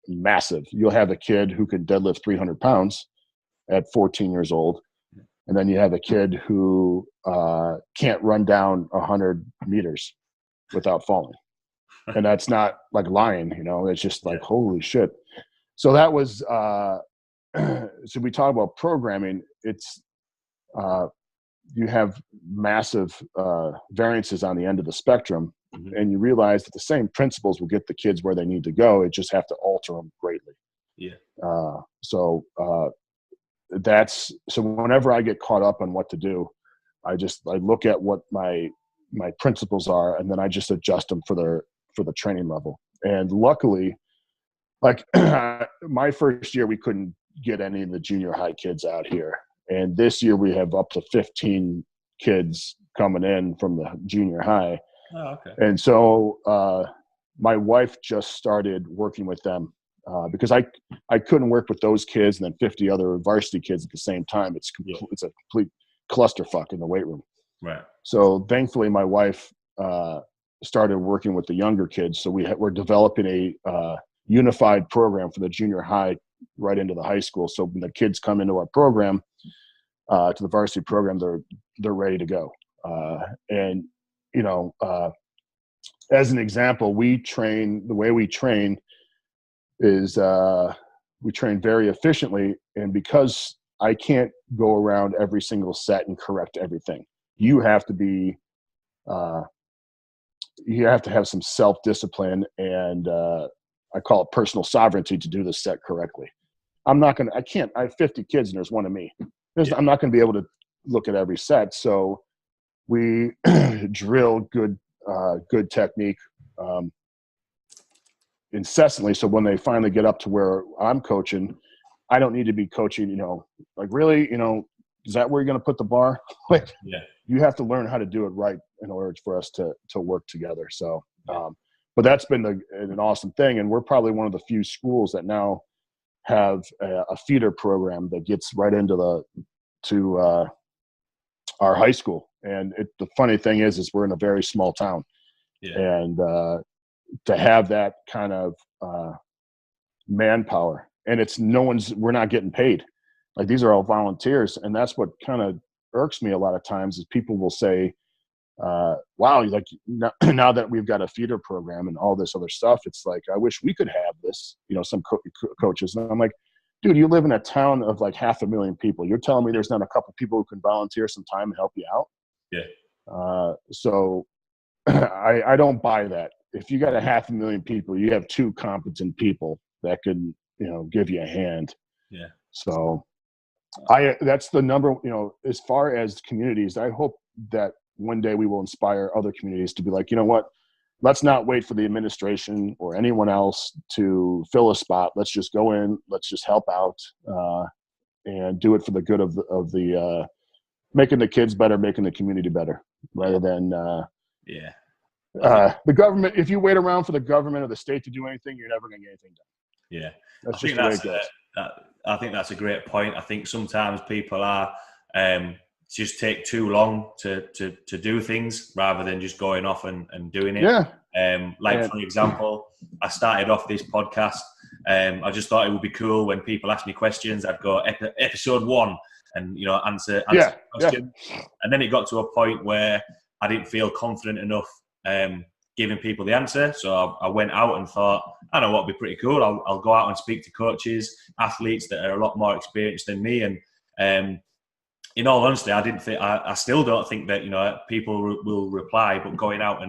massive. You'll have a kid who can deadlift 300 pounds at 14 years old, and then you have a kid who can't run down 100 meters without falling. And that's not like lying, it's just like, holy shit. So that was so we talk about programming. It's you have massive variances on the end of the spectrum, and you realize that the same principles will get the kids where they need to go. It just have to alter them greatly. So whenever I get caught up on what to do, I look at what my principles are, and then I just adjust them for the training level. And luckily, like my first year, we couldn't get any of the junior high kids out here, and this year we have up to 15 kids coming in from the junior high. And so my wife just started working with them, because I couldn't work with those kids and then 50 other varsity kids at the same time. It's a complete clusterfuck in the weight room. So thankfully my wife started working with the younger kids. So we're developing a unified program for the junior high right into the high school. So when the kids come into our program, to the varsity program, they're ready to go. And as an example, the way we train is we train very efficiently. And because I can't go around every single set and correct everything, you have to have some self-discipline, and I call it personal sovereignty to do the set correctly. I have 50 kids and there's one of me. I'm not going to be able to look at every set. So we drill good technique incessantly. So when they finally get up to where I'm coaching, I don't need to be coaching, like, really, is that where you're going to put the bar? Like, you have to learn how to do it right in order for us to work together. So, but that's been an awesome thing. And we're probably one of the few schools that now have a feeder program that gets right into our high school. And the funny thing is we're in a very small town, Yeah. and to have that kind of manpower, and we're not getting paid. Like, these are all volunteers, and that's what kind of irks me a lot of times is people will say, wow, like now that we've got a feeder program and all this other stuff, it's like, I wish we could have this, some coaches. And I'm like, dude, you live in a town of like 500,000 people. You're telling me there's not a couple people who can volunteer some time and help you out? Yeah. So I don't buy that. If you got 500,000 people, you have 2 competent people that can, give you a hand. Yeah. So that's the number, as far as communities, I hope that one day we will inspire other communities to be like, you know what, let's not wait for the administration or anyone else to fill a spot. Let's just go in, let's just help out, and do it for the good of the making the kids better, making the community better, rather than the government. If you wait around for the government or the state to do anything, you're never going to get anything done. Yeah. That's just the way it goes. I think that's a great point. I think sometimes people are just take too long to do things rather than just going off and doing it. Yeah. For example, I started off this podcast. I just thought it would be cool when people ask me questions. I'd go episode 1 and answer the question. And then it got to a point where I didn't feel confident enough giving people the answer. So I went out and thought, I know what would be pretty cool. I'll go out and speak to coaches, athletes that are a lot more experienced than me. And in all honesty, I still don't think that, people will reply, but going out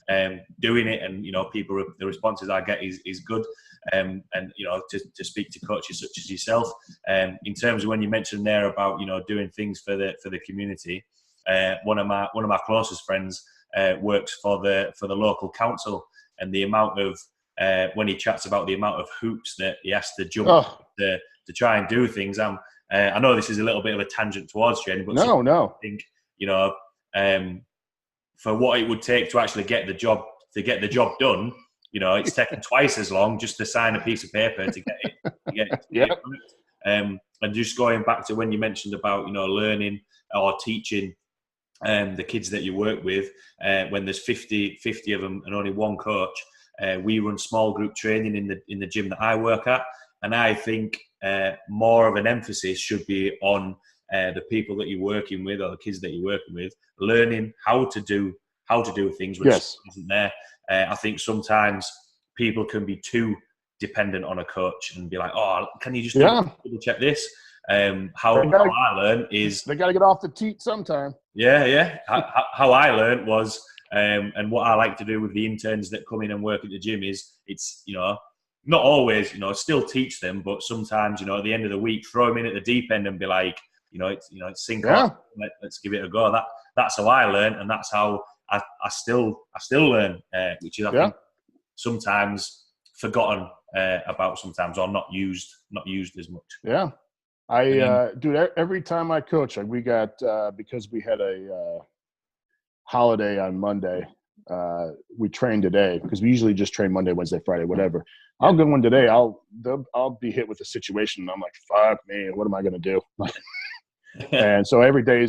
and doing it, and, the responses I get is good. And, to speak to coaches such as yourself, in terms of when you mentioned there about, doing things for the community, one of my closest friends works for the local council, and the amount of, when he chats about the amount of hoops that he has to jump to try and do things, I know this is a little bit of a tangent towards Jenny, but I think, for what it would take to actually get the job done, it's taken twice as long just to sign a piece of paper to get it. Yep. And just going back to when you mentioned about, learning or teaching the kids that you work with, when there's 50 of them and only one coach, we run small group training in the gym that I work at. And I think more of an emphasis should be on the people that you're working with, or the kids that you're working with, learning how to do things, which isn't there. I think sometimes people can be too dependent on a coach and be like, oh, can you just double check this? How I learn is they got to get off the teat sometime. Yeah. How I learned was, and what I like to do with the interns that come in and work at the gym is, it's, not always, still teach them, but sometimes, at the end of the week, throw them in at the deep end and be like, it's sink on, let's give it a go. That's how I learn, and that's how I still learn, which is I think sometimes forgotten about sometimes, or not used as much. Yeah, I dude, every time I coach, we got because we had a holiday on Monday. We trained today because we usually just train Monday, Wednesday, Friday, whatever. I'll go one today. I'll be hit with a situation, and I'm like, fuck me, what am I going to do? And so every day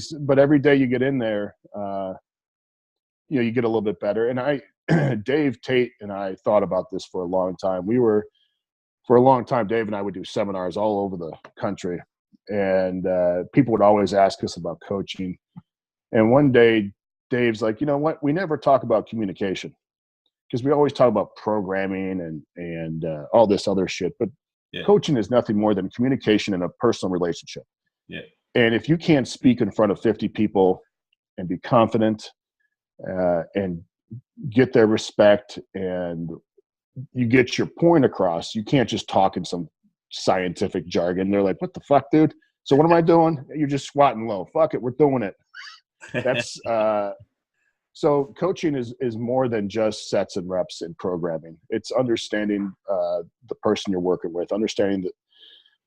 you get in there, you get a little bit better. And Dave Tate and I thought about this for a long time. For a long time, Dave and I would do seminars all over the country, and people would always ask us about coaching. And one day, Dave's like, you know what? We never talk about communication, because we always talk about programming and all this other shit. But coaching is nothing more than communication in a personal relationship. Yeah. And if you can't speak in front of 50 people and be confident and get their respect and you get your point across, you can't just talk in some scientific jargon. They're like, what the fuck, dude? So what am I doing? You're just squatting low. Fuck it, we're doing it. That's so coaching is more than just sets and reps and programming. It's understanding the person you're working with, understanding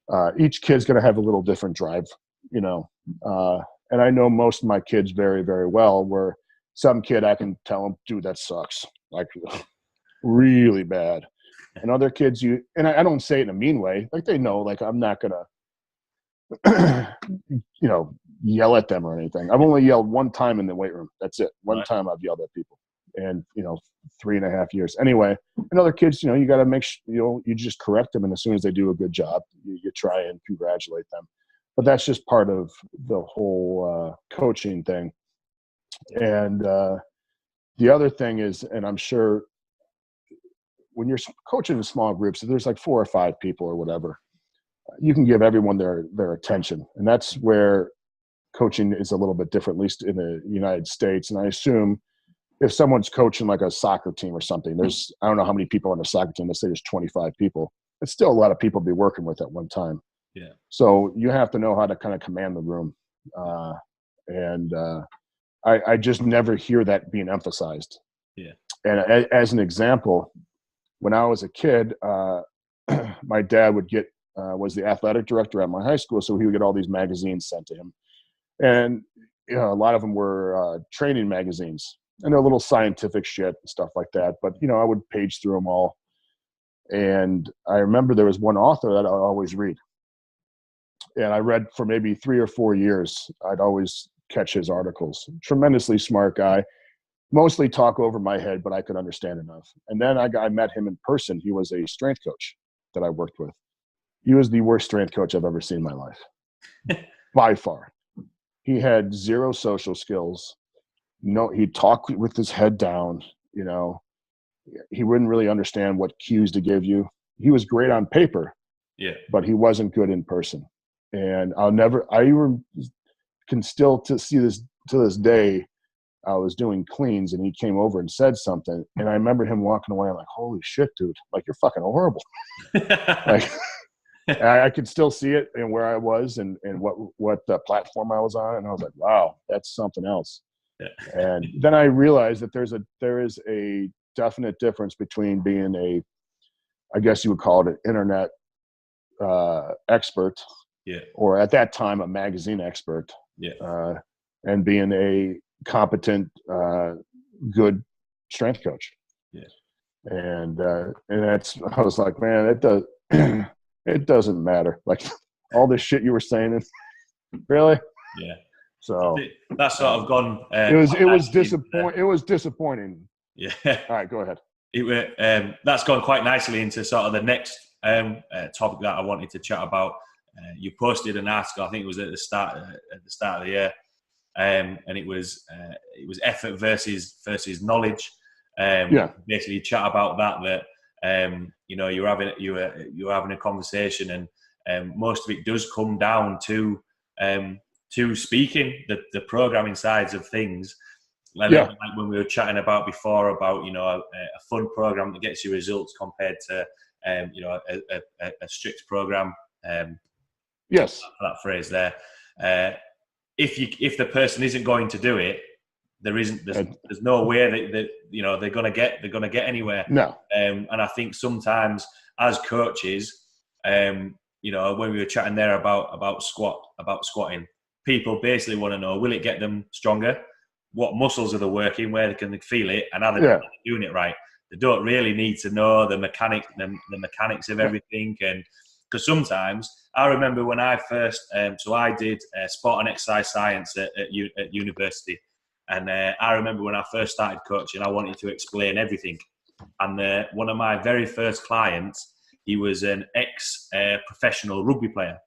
that each kid's going to have a little different drive, and I know most of my kids very, very well, where some kid I can tell them, dude, that sucks, like really bad. And other kids, and I don't say it in a mean way, like they know, like I'm not going to, yell at them or anything. I've only yelled one time in the weight room. That's it. One Right. time I've yelled at people, and 3.5 years. Anyway, and other kids, you got to make sure, you just correct them, and as soon as they do a good job, you try and congratulate them. But that's just part of the whole coaching thing. And the other thing is, and I'm sure when you're coaching in small groups, if there's like 4 or 5 people or whatever, you can give everyone their attention. And that's where coaching is a little bit different, at least in the United States. And I assume if someone's coaching like a soccer team or something, I don't know how many people on a soccer team, let's say there's 25 people. It's still a lot of people to be working with at one time. Yeah. So you have to know how to kind of command the room. I just never hear that being emphasized. Yeah. And as an example, when I was a kid, my dad was the athletic director at my high school, so he would get all these magazines sent to him. And a lot of them were training magazines, and they're little scientific shit and stuff like that. But I would page through them all. And I remember there was one author that I'd always read. And I read for maybe 3 or 4 years. I'd always catch his articles. Tremendously smart guy. Mostly talk over my head, but I could understand enough. And then I met him in person. He was a strength coach that I worked with. He was the worst strength coach I've ever seen in my life, by far. He had 0 social skills. No, he'd talk with his head down. He wouldn't really understand what cues to give you. He was great on paper, but he wasn't good in person. And can still see this to this day. I was doing cleans and he came over and said something, and I remember him walking away. I'm like, holy shit, dude! Like, you're fucking horrible. Like, I could still see it and where I was and what the platform I was on, and I was like, wow, that's something else. Yeah. And then I realized that there is a definite difference between being I guess you would call it an internet expert, or at that time a magazine expert, and being a competent, good strength coach. And I was like, man, it doesn't matter. Like, all this shit you were saying, really? Yeah. So that's sort of gone. It was disappointing. It was disappointing. Yeah. All right, go ahead. That's gone quite nicely into sort of the next topic that I wanted to chat about. You posted an article, I think it was at the start of the year, and it was effort versus knowledge. Basically, chat about that. You were having a conversation, and most of it does come down to speaking, the programming sides of things. Like when we were chatting about before about a fun program that gets you results compared to a strict program. Yes, that phrase there. If the person isn't going to do it, there's no way that they're gonna get anywhere. No. And I think sometimes as coaches, when we were chatting there about squatting, people basically want to know, will it get them stronger? What muscles are they working? Where they can feel it, and are they doing it right? They don't really need to know the mechanics of everything. And because sometimes I remember when I first, so I did sport and exercise science at university, and I remember when I first started coaching, I wanted to explain everything. And one of my very first clients, he was an ex-professional rugby player.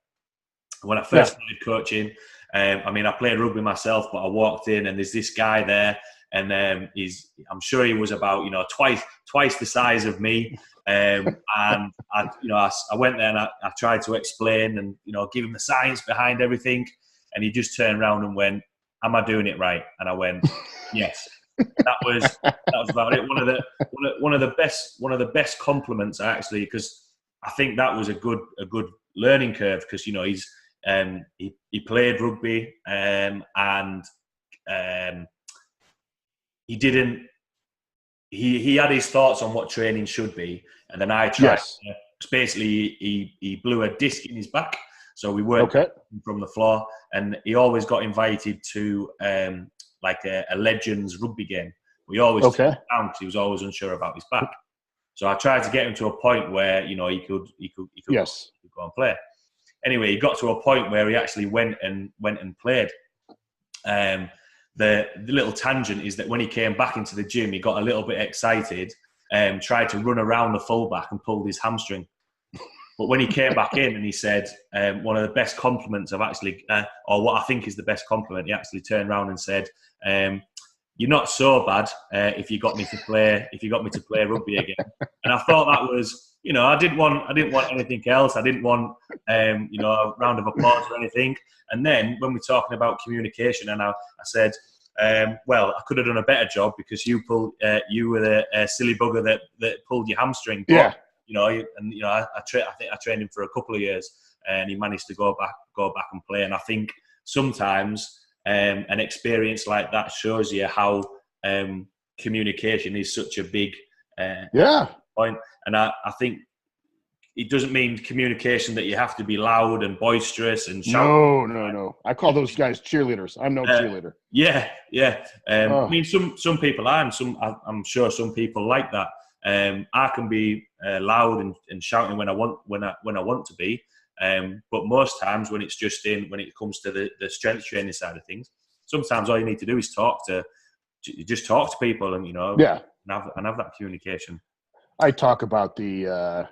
When I first started coaching, I played rugby myself, but I walked in and there's this guy there, and I'm sure he was about twice the size of me, and I went there and I tried to explain and give him the science behind everything, and he just turned around and went, "Am I doing it right?" And I went, "Yes." That was about it. One of the best compliments, actually, because I think that was a good learning curve, because he played rugby, and he didn't. He had his thoughts on what training should be, and then I tried. Basically, he blew a disc in his back, so we worked from the floor, and he always got invited to like a Legends rugby game. We always turned down because he was always unsure about his back. So I tried to get him to a point where he could go and play. anyway, he got to a point where he actually went and played. The little tangent is that when he came back into the gym, he got a little bit excited, tried to run around the fullback and pulled his hamstring. But when he came back in and he said, one of the best compliments I've actually, or what I think is the best compliment, he actually turned around and said, "You're not so bad if you got me to play rugby again." And I thought that was, I didn't want anything else. I didn't want a round of applause or anything. And then when we're talking about communication, and I said, well, I could have done a better job because you were the silly bugger that pulled your hamstring. But, Yeah. I think I trained him for a couple of years, and he managed to go back and play. And I think sometimes an experience like that shows you how communication is such a big point. And I think it doesn't mean communication that you have to be loud and boisterous and shout. No. I call those guys cheerleaders. I'm no cheerleader. Yeah. I mean, some people are, and I'm sure some people like that. I can be loud and shouting when I want to be, but most times when it comes to the strength training side of things, sometimes all you need to do is talk to people, and and have that communication. I talk about the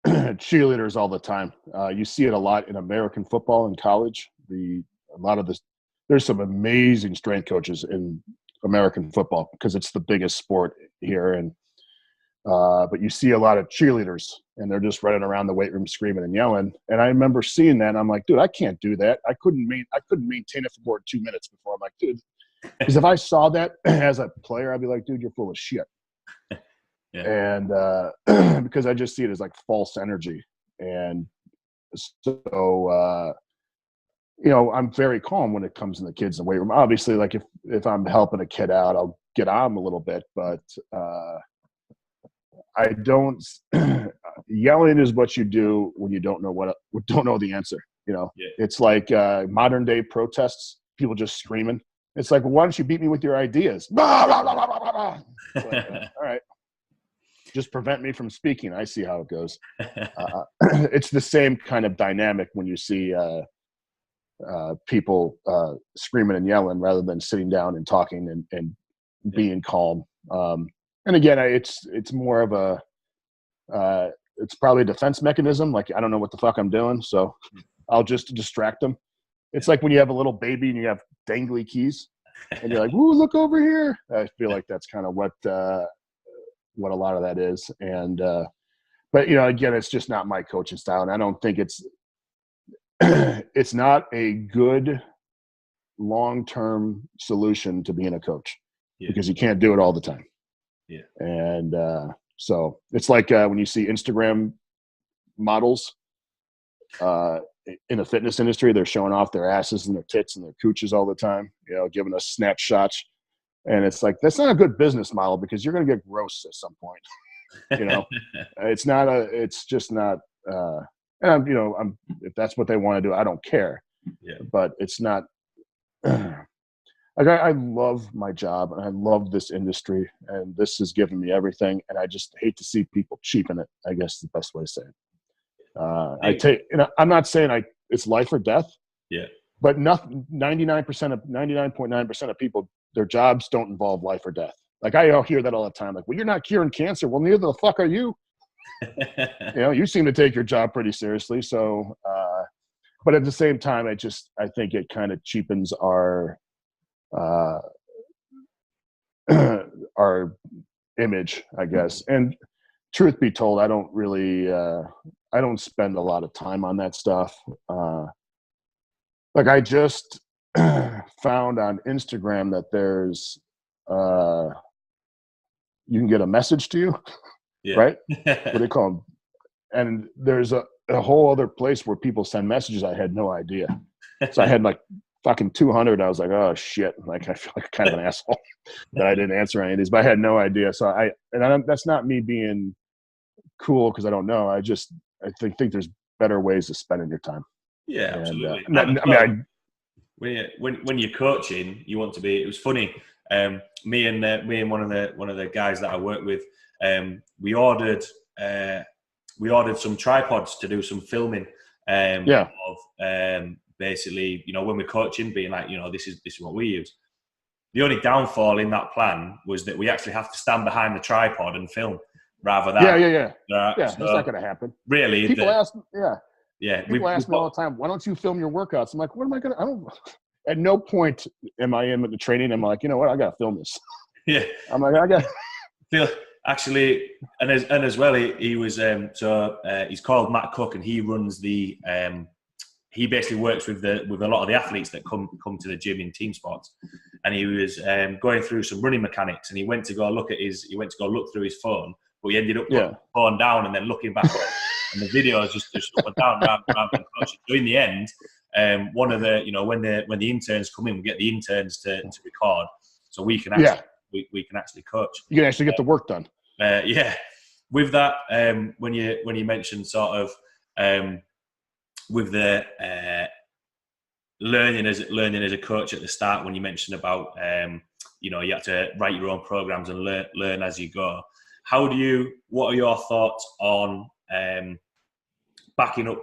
cheerleaders all the time. You see it a lot in American football in college. There's some amazing strength coaches in American football because it's the biggest sport here, and but you see a lot of cheerleaders, and they're just running around the weight room screaming and yelling. And I remember seeing that, and I'm like, dude, I can't do that. I couldn't maintain it for more than 2 minutes before. I'm like, dude, because if I saw that as a player, I'd be like, dude, you're full of shit. Yeah. And because I just see it as like false energy. And so, I'm very calm when it comes to the kids in the weight room. Obviously, like if I'm helping a kid out, I'll get on them a little bit, but I don't. Yelling is what you do when you don't know the answer. It's like modern day protests. People just screaming. It's like, well, why don't you beat me with your ideas? Blah, blah, blah, blah, blah, blah. Like, all right, just prevent me from speaking. I see how it goes. It's the same kind of dynamic when you see people screaming and yelling rather than sitting down and talking and being calm. And again, it's more of it's probably a defense mechanism. Like, I don't know what the fuck I'm doing, so I'll just distract them. It's like when you have a little baby and you have dangly keys, and you're like, "Ooh, look over here." I feel like that's kind of what a lot of that is. And but again, it's just not my coaching style, and I don't think it's not a good long-term solution to being a coach because you can't do it all the time. Yeah. And so it's like when you see Instagram models in the fitness industry, they're showing off their asses and their tits and their cooches all the time, giving us snapshots. And it's like, that's not a good business model because you're going to get gross at some point. It's just not, and if that's what they want to do, I don't care. Yeah. But it's not, like I love my job and I love this industry, and this has given me everything. And I just hate to see people cheapen it, I guess is the best way to say it. I'm not saying it's life or death. Yeah. But 99.9% of people, their jobs don't involve life or death. Like I hear that all the time. Like, well, you're not curing cancer. Well, neither the fuck are you. You seem to take your job pretty seriously. So, but at the same time, I think it kind of cheapens our image, I guess. And truth be told, I don't really, I don't spend a lot of time on that stuff. Like I just found on Instagram that there's, you can get a message to you, right? What do they call them? And there's a whole other place where people send messages. I had no idea. So I had like fucking 200. I was like, oh shit. Like, I feel like kind of an asshole that I didn't answer any of these, but I had no idea. So that's not me being cool because I don't know. I think there's better ways of spending your time. Yeah, absolutely. When you're coaching, you want to be. It was funny. Me and one of the guys that I work with, we ordered some tripods to do some filming, Yeah. of basically, when we're coaching, being like, this is what we use. The only downfall in that plan was that we actually have to stand behind the tripod and film rather than Yeah, that's so not going to happen. really People ask me all the time, why don't you film your workouts? I'm like, what am I going to? At no point am I in the training. I'm like, you know what? I got to film this. Yeah. I'm like, I got Phil, actually, and as well, he was he's called Matt Cook, and he runs the he basically works with a lot of the athletes that come to the gym in team sports, and he was going through some running mechanics, and he went to go look through his phone, but he ended up putting the phone down and then looking back up, and the video is just up and down rather than coaching. So in the end, one of the when the interns come in, we get the interns to record, so we can actually we can actually coach. You can actually get the work done. With that, when you mentioned sort of with the learning as a coach at the start, when you mentioned about you have to write your own programs and learn as you go. What are your thoughts on backing up?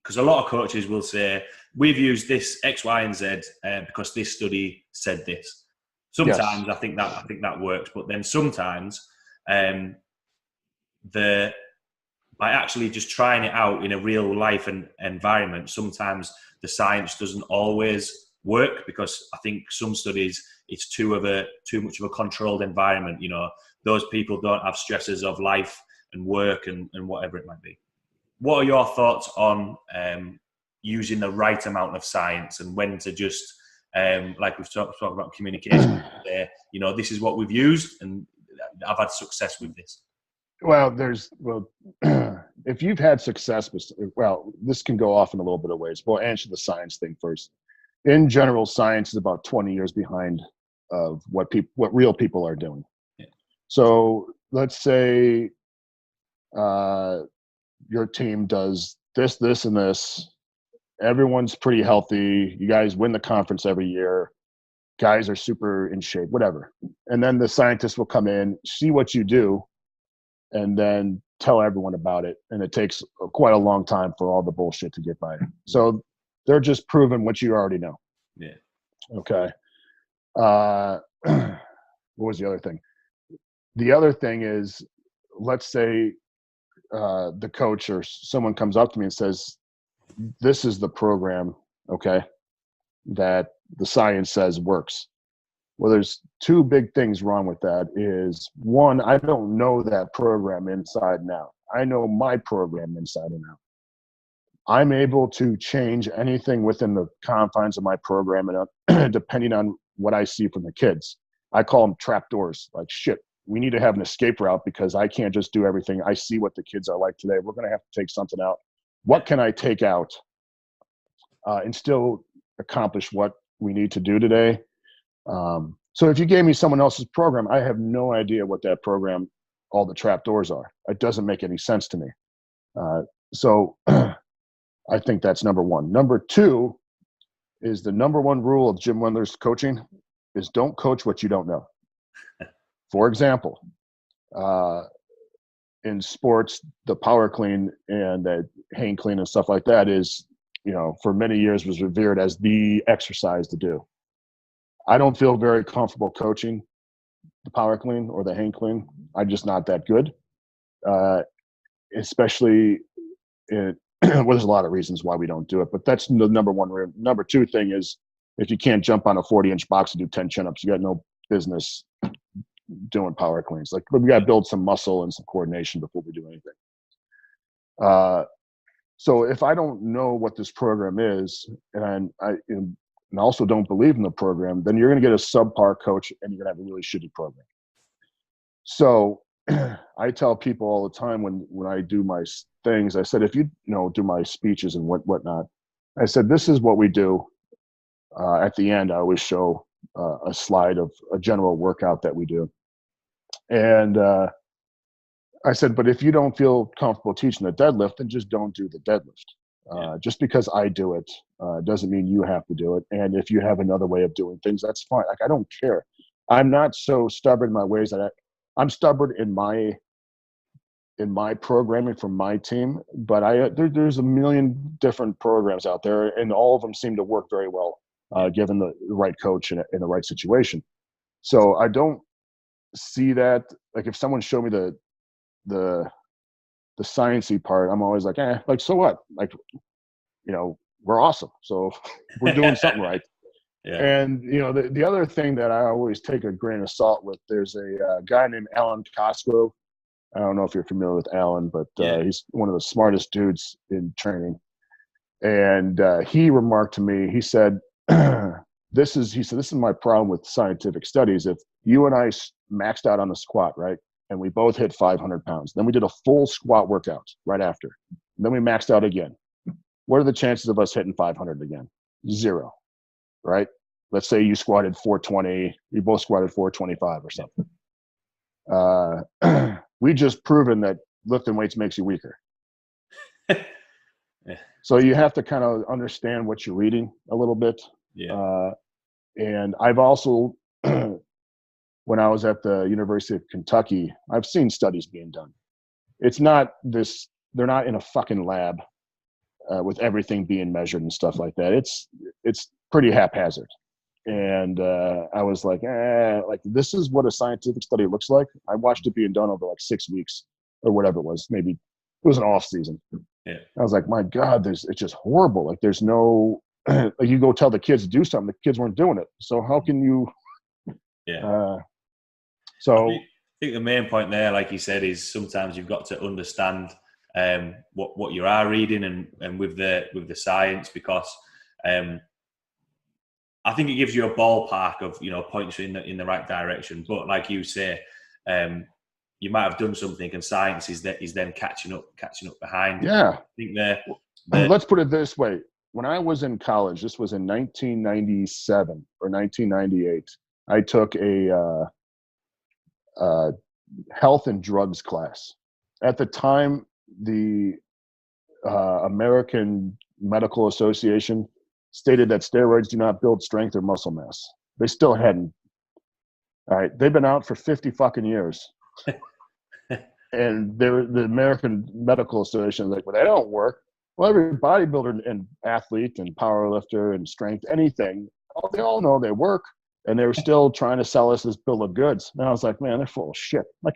Because a lot of coaches will say, we've used this X, Y, and Z because this study said this. Sometimes I think that works, but then sometimes by actually just trying it out in a real life and environment, sometimes the science doesn't always work, because I think some studies it's too much of a controlled environment. Those people don't have stresses of life and work and whatever it might be. What are your thoughts on using the right amount of science and when to just like we've talked about communication? This is what we've used, and I've had success with this. Well, if you've had success, this can go off in a little bit of ways. We'll answer the science thing first. In general, science is about 20 years behind of what real people are doing. Yeah. So let's say your team does this, and this. Everyone's pretty healthy. You guys win the conference every year. Guys are super in shape, whatever. And then the scientists will come in, see what you do, and then tell everyone about it. And it takes quite a long time for all the bullshit to get by. So they're just proving what you already know. Yeah. Okay. What was the other thing? The other thing is, let's say the coach or someone comes up to me and says, this is the program, okay, that the science says works. Well, there's two big things wrong with that. Is one, I don't know that program inside and out. I know my program inside and out. I'm able to change anything within the confines of my program, and depending on what I see from the kids. I call them trapdoors. Like, shit, we need to have an escape route because I can't just do everything. I see what the kids are like today. We're going to have to take something out. What can I take out and still accomplish what we need to do today? So if you gave me someone else's program, I have no idea what that program, all the trapdoors are. It doesn't make any sense to me. So I think that's number one. Number two is the number one rule of Jim Wendler's coaching is don't coach what you don't know. For example, in sports, the power clean and the hang clean and stuff like that is, for many years was revered as the exercise to do. I don't feel very comfortable coaching the power clean or the hang clean. I'm just not that good, especially there's a lot of reasons why we don't do it, but that's the number one. Number two thing is, if you can't jump on a 40-inch box and do 10 chin-ups, you got no business doing power cleans. Like, we got to build some muscle and some coordination before we do anything. So if I don't know what this program is, and I also don't believe in the program, then you're going to get a subpar coach and you're going to have a really shitty program. So I tell people all the time when I do my things, I said, if you do my speeches and whatnot, I said, this is what we do. At the end, I always show a slide of a general workout that we do. And I said, but if you don't feel comfortable teaching the deadlift, then just don't do the deadlift. Just because I do it doesn't mean you have to do it. And if you have another way of doing things, that's fine. Like, I don't care. I'm not so stubborn in my ways that I'm stubborn in my in my programming for my team, but there's a million different programs out there, and all of them seem to work very well, given the right coach in the right situation. So I don't see that. Like if someone showed me the sciencey part, I'm always like, like so what? Like, we're awesome, so we're doing something right. Yeah. And the other thing that I always take a grain of salt with, there's a guy named Alan Cosgrove. I don't know if you're familiar with Alan, but he's one of the smartest dudes in training. And he remarked to me, he said, this is my problem with scientific studies. If you and I maxed out on the squat, right, and we both hit 500 pounds, then we did a full squat workout right after, and then we maxed out again. What are the chances of us hitting 500 again? 0, right? Let's say you squatted 420, you both squatted 425 or something. We just proven that lifting weights makes you weaker. So you have to kind of understand what you're reading a little bit. Yeah. And I've also, when I was at the University of Kentucky, I've seen studies being done. It's not this, they're not in a fucking lab with everything being measured and stuff like that. It's pretty haphazard. And I was like, like this is what a scientific study looks like. I watched it being done over like 6 weeks or whatever it was. Maybe it was an off season. Yeah. I was like, my God, it's just horrible. Like there's no, like you go tell the kids to do something, the kids weren't doing it. So how can you? Yeah. So I think the main point there, like you said, is sometimes you've got to understand what you are reading and with the science, because I think it gives you a ballpark of, points you in the right direction. But like you say, you might have done something and science is then catching up behind. Yeah. I think let's put it this way. When I was in college, this was in 1997 or 1998, I took a health and drugs class. At the time, the American Medical Association stated that steroids do not build strength or muscle mass. They still hadn't. All right, they've been out for 50 fucking years. And the American Medical Association is like, well, they don't work. Well, every bodybuilder and athlete and powerlifter and strength, anything, they all know they work. And they were still trying to sell us this bill of goods. And I was like, man, they're full of shit. Like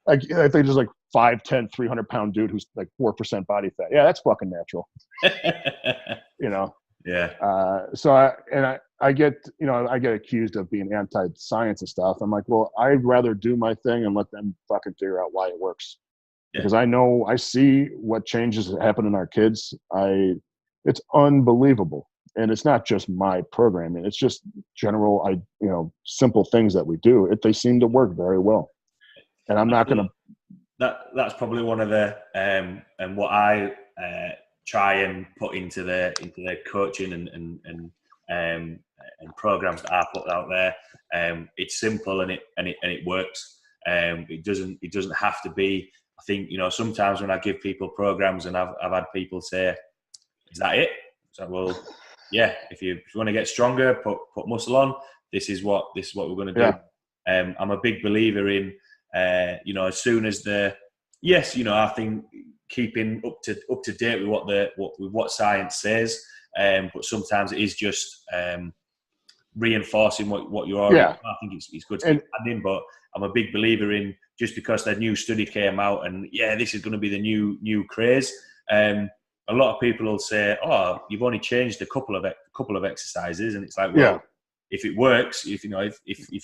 I think there's like 5'10", 300-pound dude who's like 4% body fat. Yeah, that's fucking natural. Yeah. So I get accused of being anti-science and stuff. I'm like, well, I'd rather do my thing and let them fucking figure out why it works. Yeah. Because I see what changes happen in our kids. It's unbelievable. And it's not just my programming. It's just general, simple things that we do. They seem to work very well. And I'm not going to. That's probably one of the and what I try and put into the coaching and programs that I put out there. It's simple and it works. It doesn't have to be. I think sometimes when I give people programs and I've had people say, "Is that it?" So well, yeah. If you want to get stronger, put muscle on. This is what we're going to do. Yeah. I'm a big believer in as soon as I think keeping up to date with what science says, but sometimes it is just reinforcing what you're already. Yeah. I think it's good to keep adding, but I'm a big believer in just because that new study came out and this is going to be the new craze. A lot of people will say, "Oh, you've only changed a couple of exercises," and it's like, well, if it works, if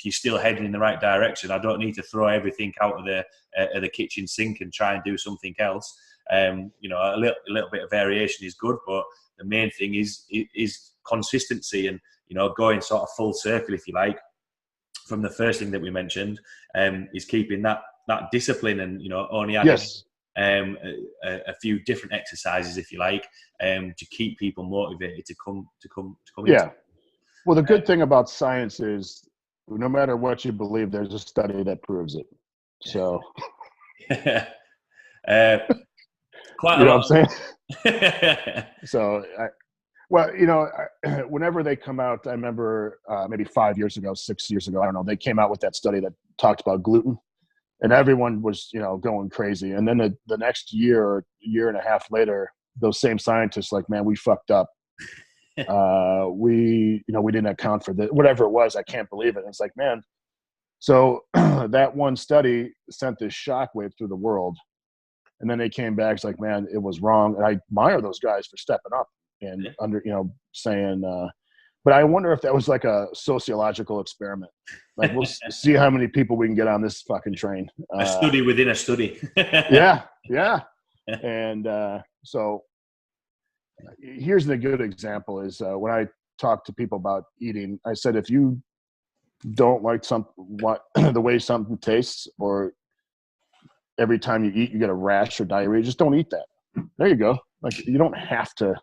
you're still heading in the right direction, I don't need to throw everything out of the kitchen sink and try and do something else. A little bit of variation is good, but the main thing is consistency and going sort of full circle, if you like, from the first thing that we mentioned, is keeping that discipline and only adding. Yes. A few different exercises, if you like, to keep people motivated to come. Yeah. Well, the good thing about science is no matter what you believe, there's a study that proves it. So, quite you know what I'm saying? So, whenever they come out, I remember maybe 5 years ago, 6 years ago, I don't know, they came out with that study that talked about gluten. and everyone was, going crazy. And then the next year or year and a half later, those same scientists like, man, we fucked up. We didn't account for whatever it was. I can't believe it. And it's like, man, so that one study sent this shockwave through the world. And then they came back. It's like, man, it was wrong. And I admire those guys for stepping up and saying, but I wonder if that was like a sociological experiment. Like, we'll see how many people we can get on this fucking train. A study within a study. Yeah. And so here's the good example is when I talk to people about eating, I said, if you don't like the way something tastes, or every time you eat, you get a rash or diarrhea, just don't eat that. There you go. Like, you don't have to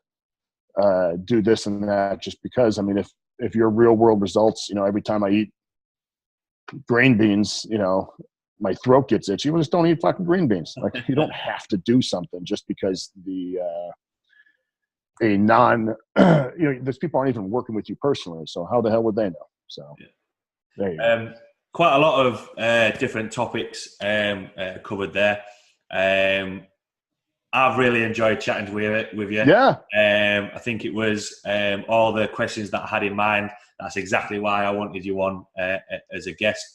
do this and that just because. I mean, if your real world results, every time I eat green beans, my throat gets itchy, well, just don't eat fucking green beans. Like, you don't have to do something just because these people aren't even working with you personally. So how the hell would they know? So there you go. Quite a lot of different topics covered there. I've really enjoyed chatting with you. Yeah. I think it was all the questions that I had in mind. That's exactly why I wanted you on as a guest.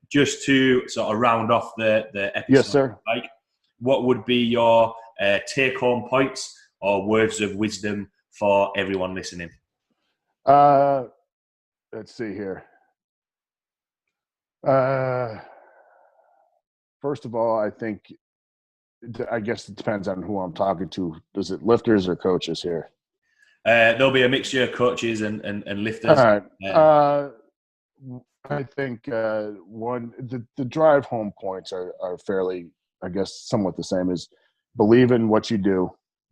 Just to sort of round off the episode. Yes, sir. Like, what would be your take-home points or words of wisdom for everyone listening? Let's see here. First of all, I guess it depends on who I'm talking to. Is it lifters or coaches here? There'll be a mixture of coaches and lifters. All right. I think the drive home points are fairly, I guess, somewhat the same. Is believe in what you do,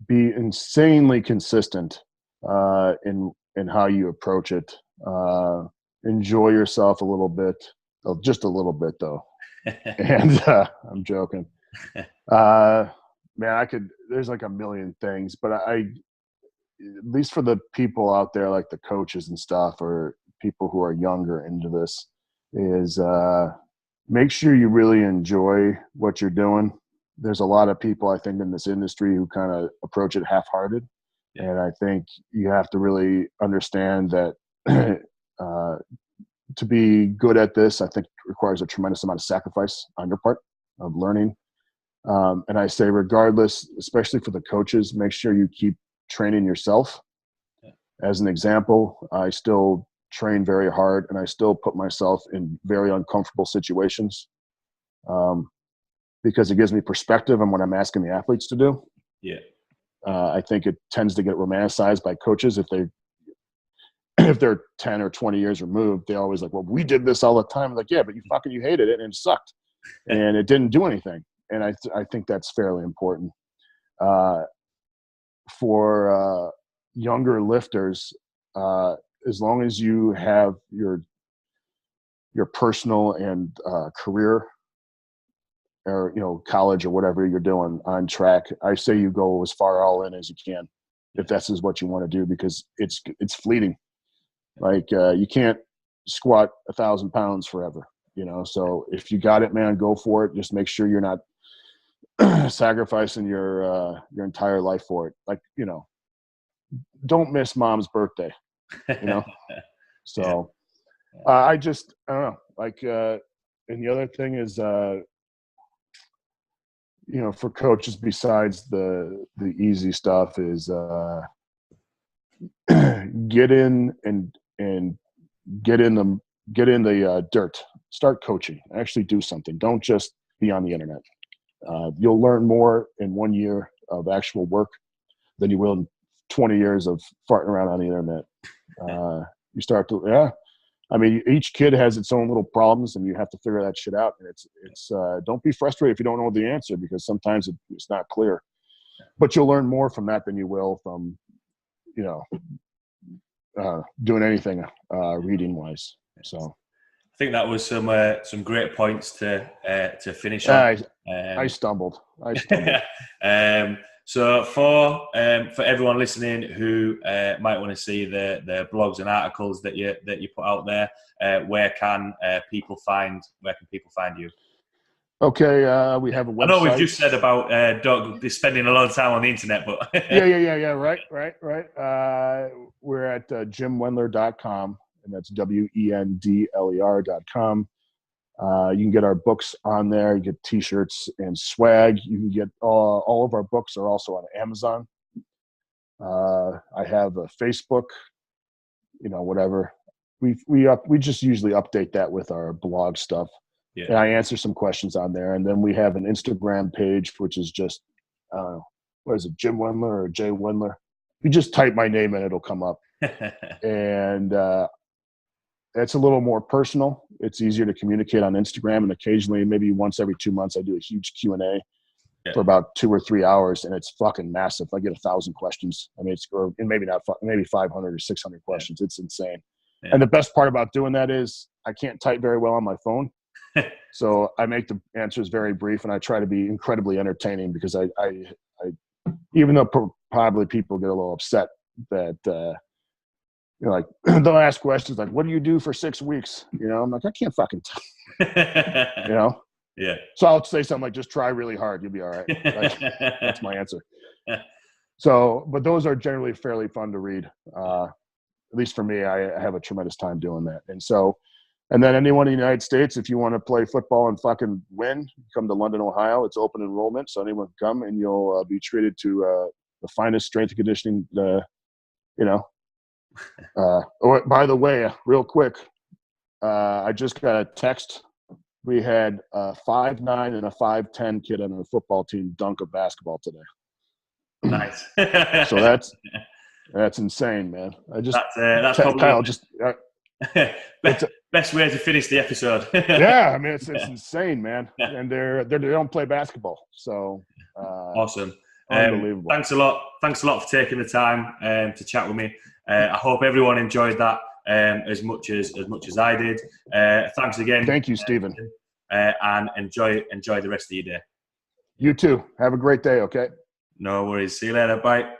be insanely consistent in how you approach it. Enjoy yourself a little bit, just a little bit though. And I'm joking. Man, there's like a million things, but I at least for the people out there, like the coaches and stuff, or people who are younger into this, is make sure you really enjoy what you're doing. There's a lot of people, I think, in this industry who kind of approach it half-hearted. Yeah. And I think you have to really understand that to be good at this, I think requires a tremendous amount of sacrifice on your part of learning. And I say, regardless, especially for the coaches, make sure you keep training yourself. Yeah. As an example, I still train very hard, and I still put myself in very uncomfortable situations because it gives me perspective on what I'm asking the athletes to do. Yeah. I think it tends to get romanticized by coaches if they're 10 or 20 years removed. They always like, well, we did this all the time. I'm like, yeah, but you hated it and it sucked and it didn't do anything. And I think that's fairly important. For younger lifters, as long as you have your personal and career, or college or whatever you're doing on track, I say you go as far all in as you can, if this is what you want to do, because it's fleeting. Like you can't squat 1,000 pounds forever, So if you got it, man, go for it. Just make sure you're not sacrificing your entire life for it. Like, don't miss mom's birthday, So I don't know. Like, and the other thing is, for coaches, besides the easy stuff, is get in and get in the dirt. Start coaching. Actually do something. Don't just be on the internet. You'll learn more in 1 year of actual work than you will in 20 years of farting around on the internet. You start to, I mean, each kid has its own little problems, and you have to figure that shit out. And it's don't be frustrated if you don't know the answer, because sometimes it's not clear. But you'll learn more from that than you will from, doing anything reading wise. So I think that was some great points to finish on. I stumbled. So for everyone listening who might want to see the blogs and articles that you put out there, where can people find you? Okay, we have a website. I know we've just said about spending a lot of time on the internet, but yeah. Right. We're at jimwendler.com, and that's WENDLER.com. You can get our books on there. You get T-shirts and swag. You can get all of our books are also on Amazon. I have a Facebook. Whatever. We just usually update that with our blog stuff. Yeah. And I answer some questions on there. And then we have an Instagram page, which is just, what is it, Jim Wendler or Jay Wendler? You just type my name in, it'll come up. And it's a little more personal. It's easier to communicate on Instagram. And occasionally, maybe once every 2 months, I do a huge Q&A for about 2 or 3 hours. And it's fucking massive. I get 1,000 questions. I mean, maybe 500 or 600 questions. It's insane. Yeah. And the best part about doing that is I can't type very well on my phone. So I make the answers very brief, and I try to be incredibly entertaining because I even though probably people get a little upset that like they'll ask questions like, "What do you do for 6 weeks?" I'm like, I can't fucking tell. Yeah. So I'll say something like, "Just try really hard, you'll be all right." That's my answer. So, but those are generally fairly fun to read. At least for me, I have a tremendous time doing that, and then anyone in the United States, if you want to play football and fucking win, come to London, Ohio. It's open enrollment, so anyone can come, and you'll be treated to the finest strength and conditioning. By the way, real quick, I just got a text. We had a 5'9" and a 5'10" kid on the football team dunk a basketball today. Nice. So that's insane, man. That's probably Kyle just. Best way to finish the episode. Yeah, I mean it's insane, man. And they don't play basketball, so awesome. Unbelievable. Thanks a lot for taking the time to chat with me. I hope everyone enjoyed that as much as I did. Thanks again. Thank you, Stephen. And enjoy the rest of your day. You too. Have a great day. Okay. No worries. See you later. Bye.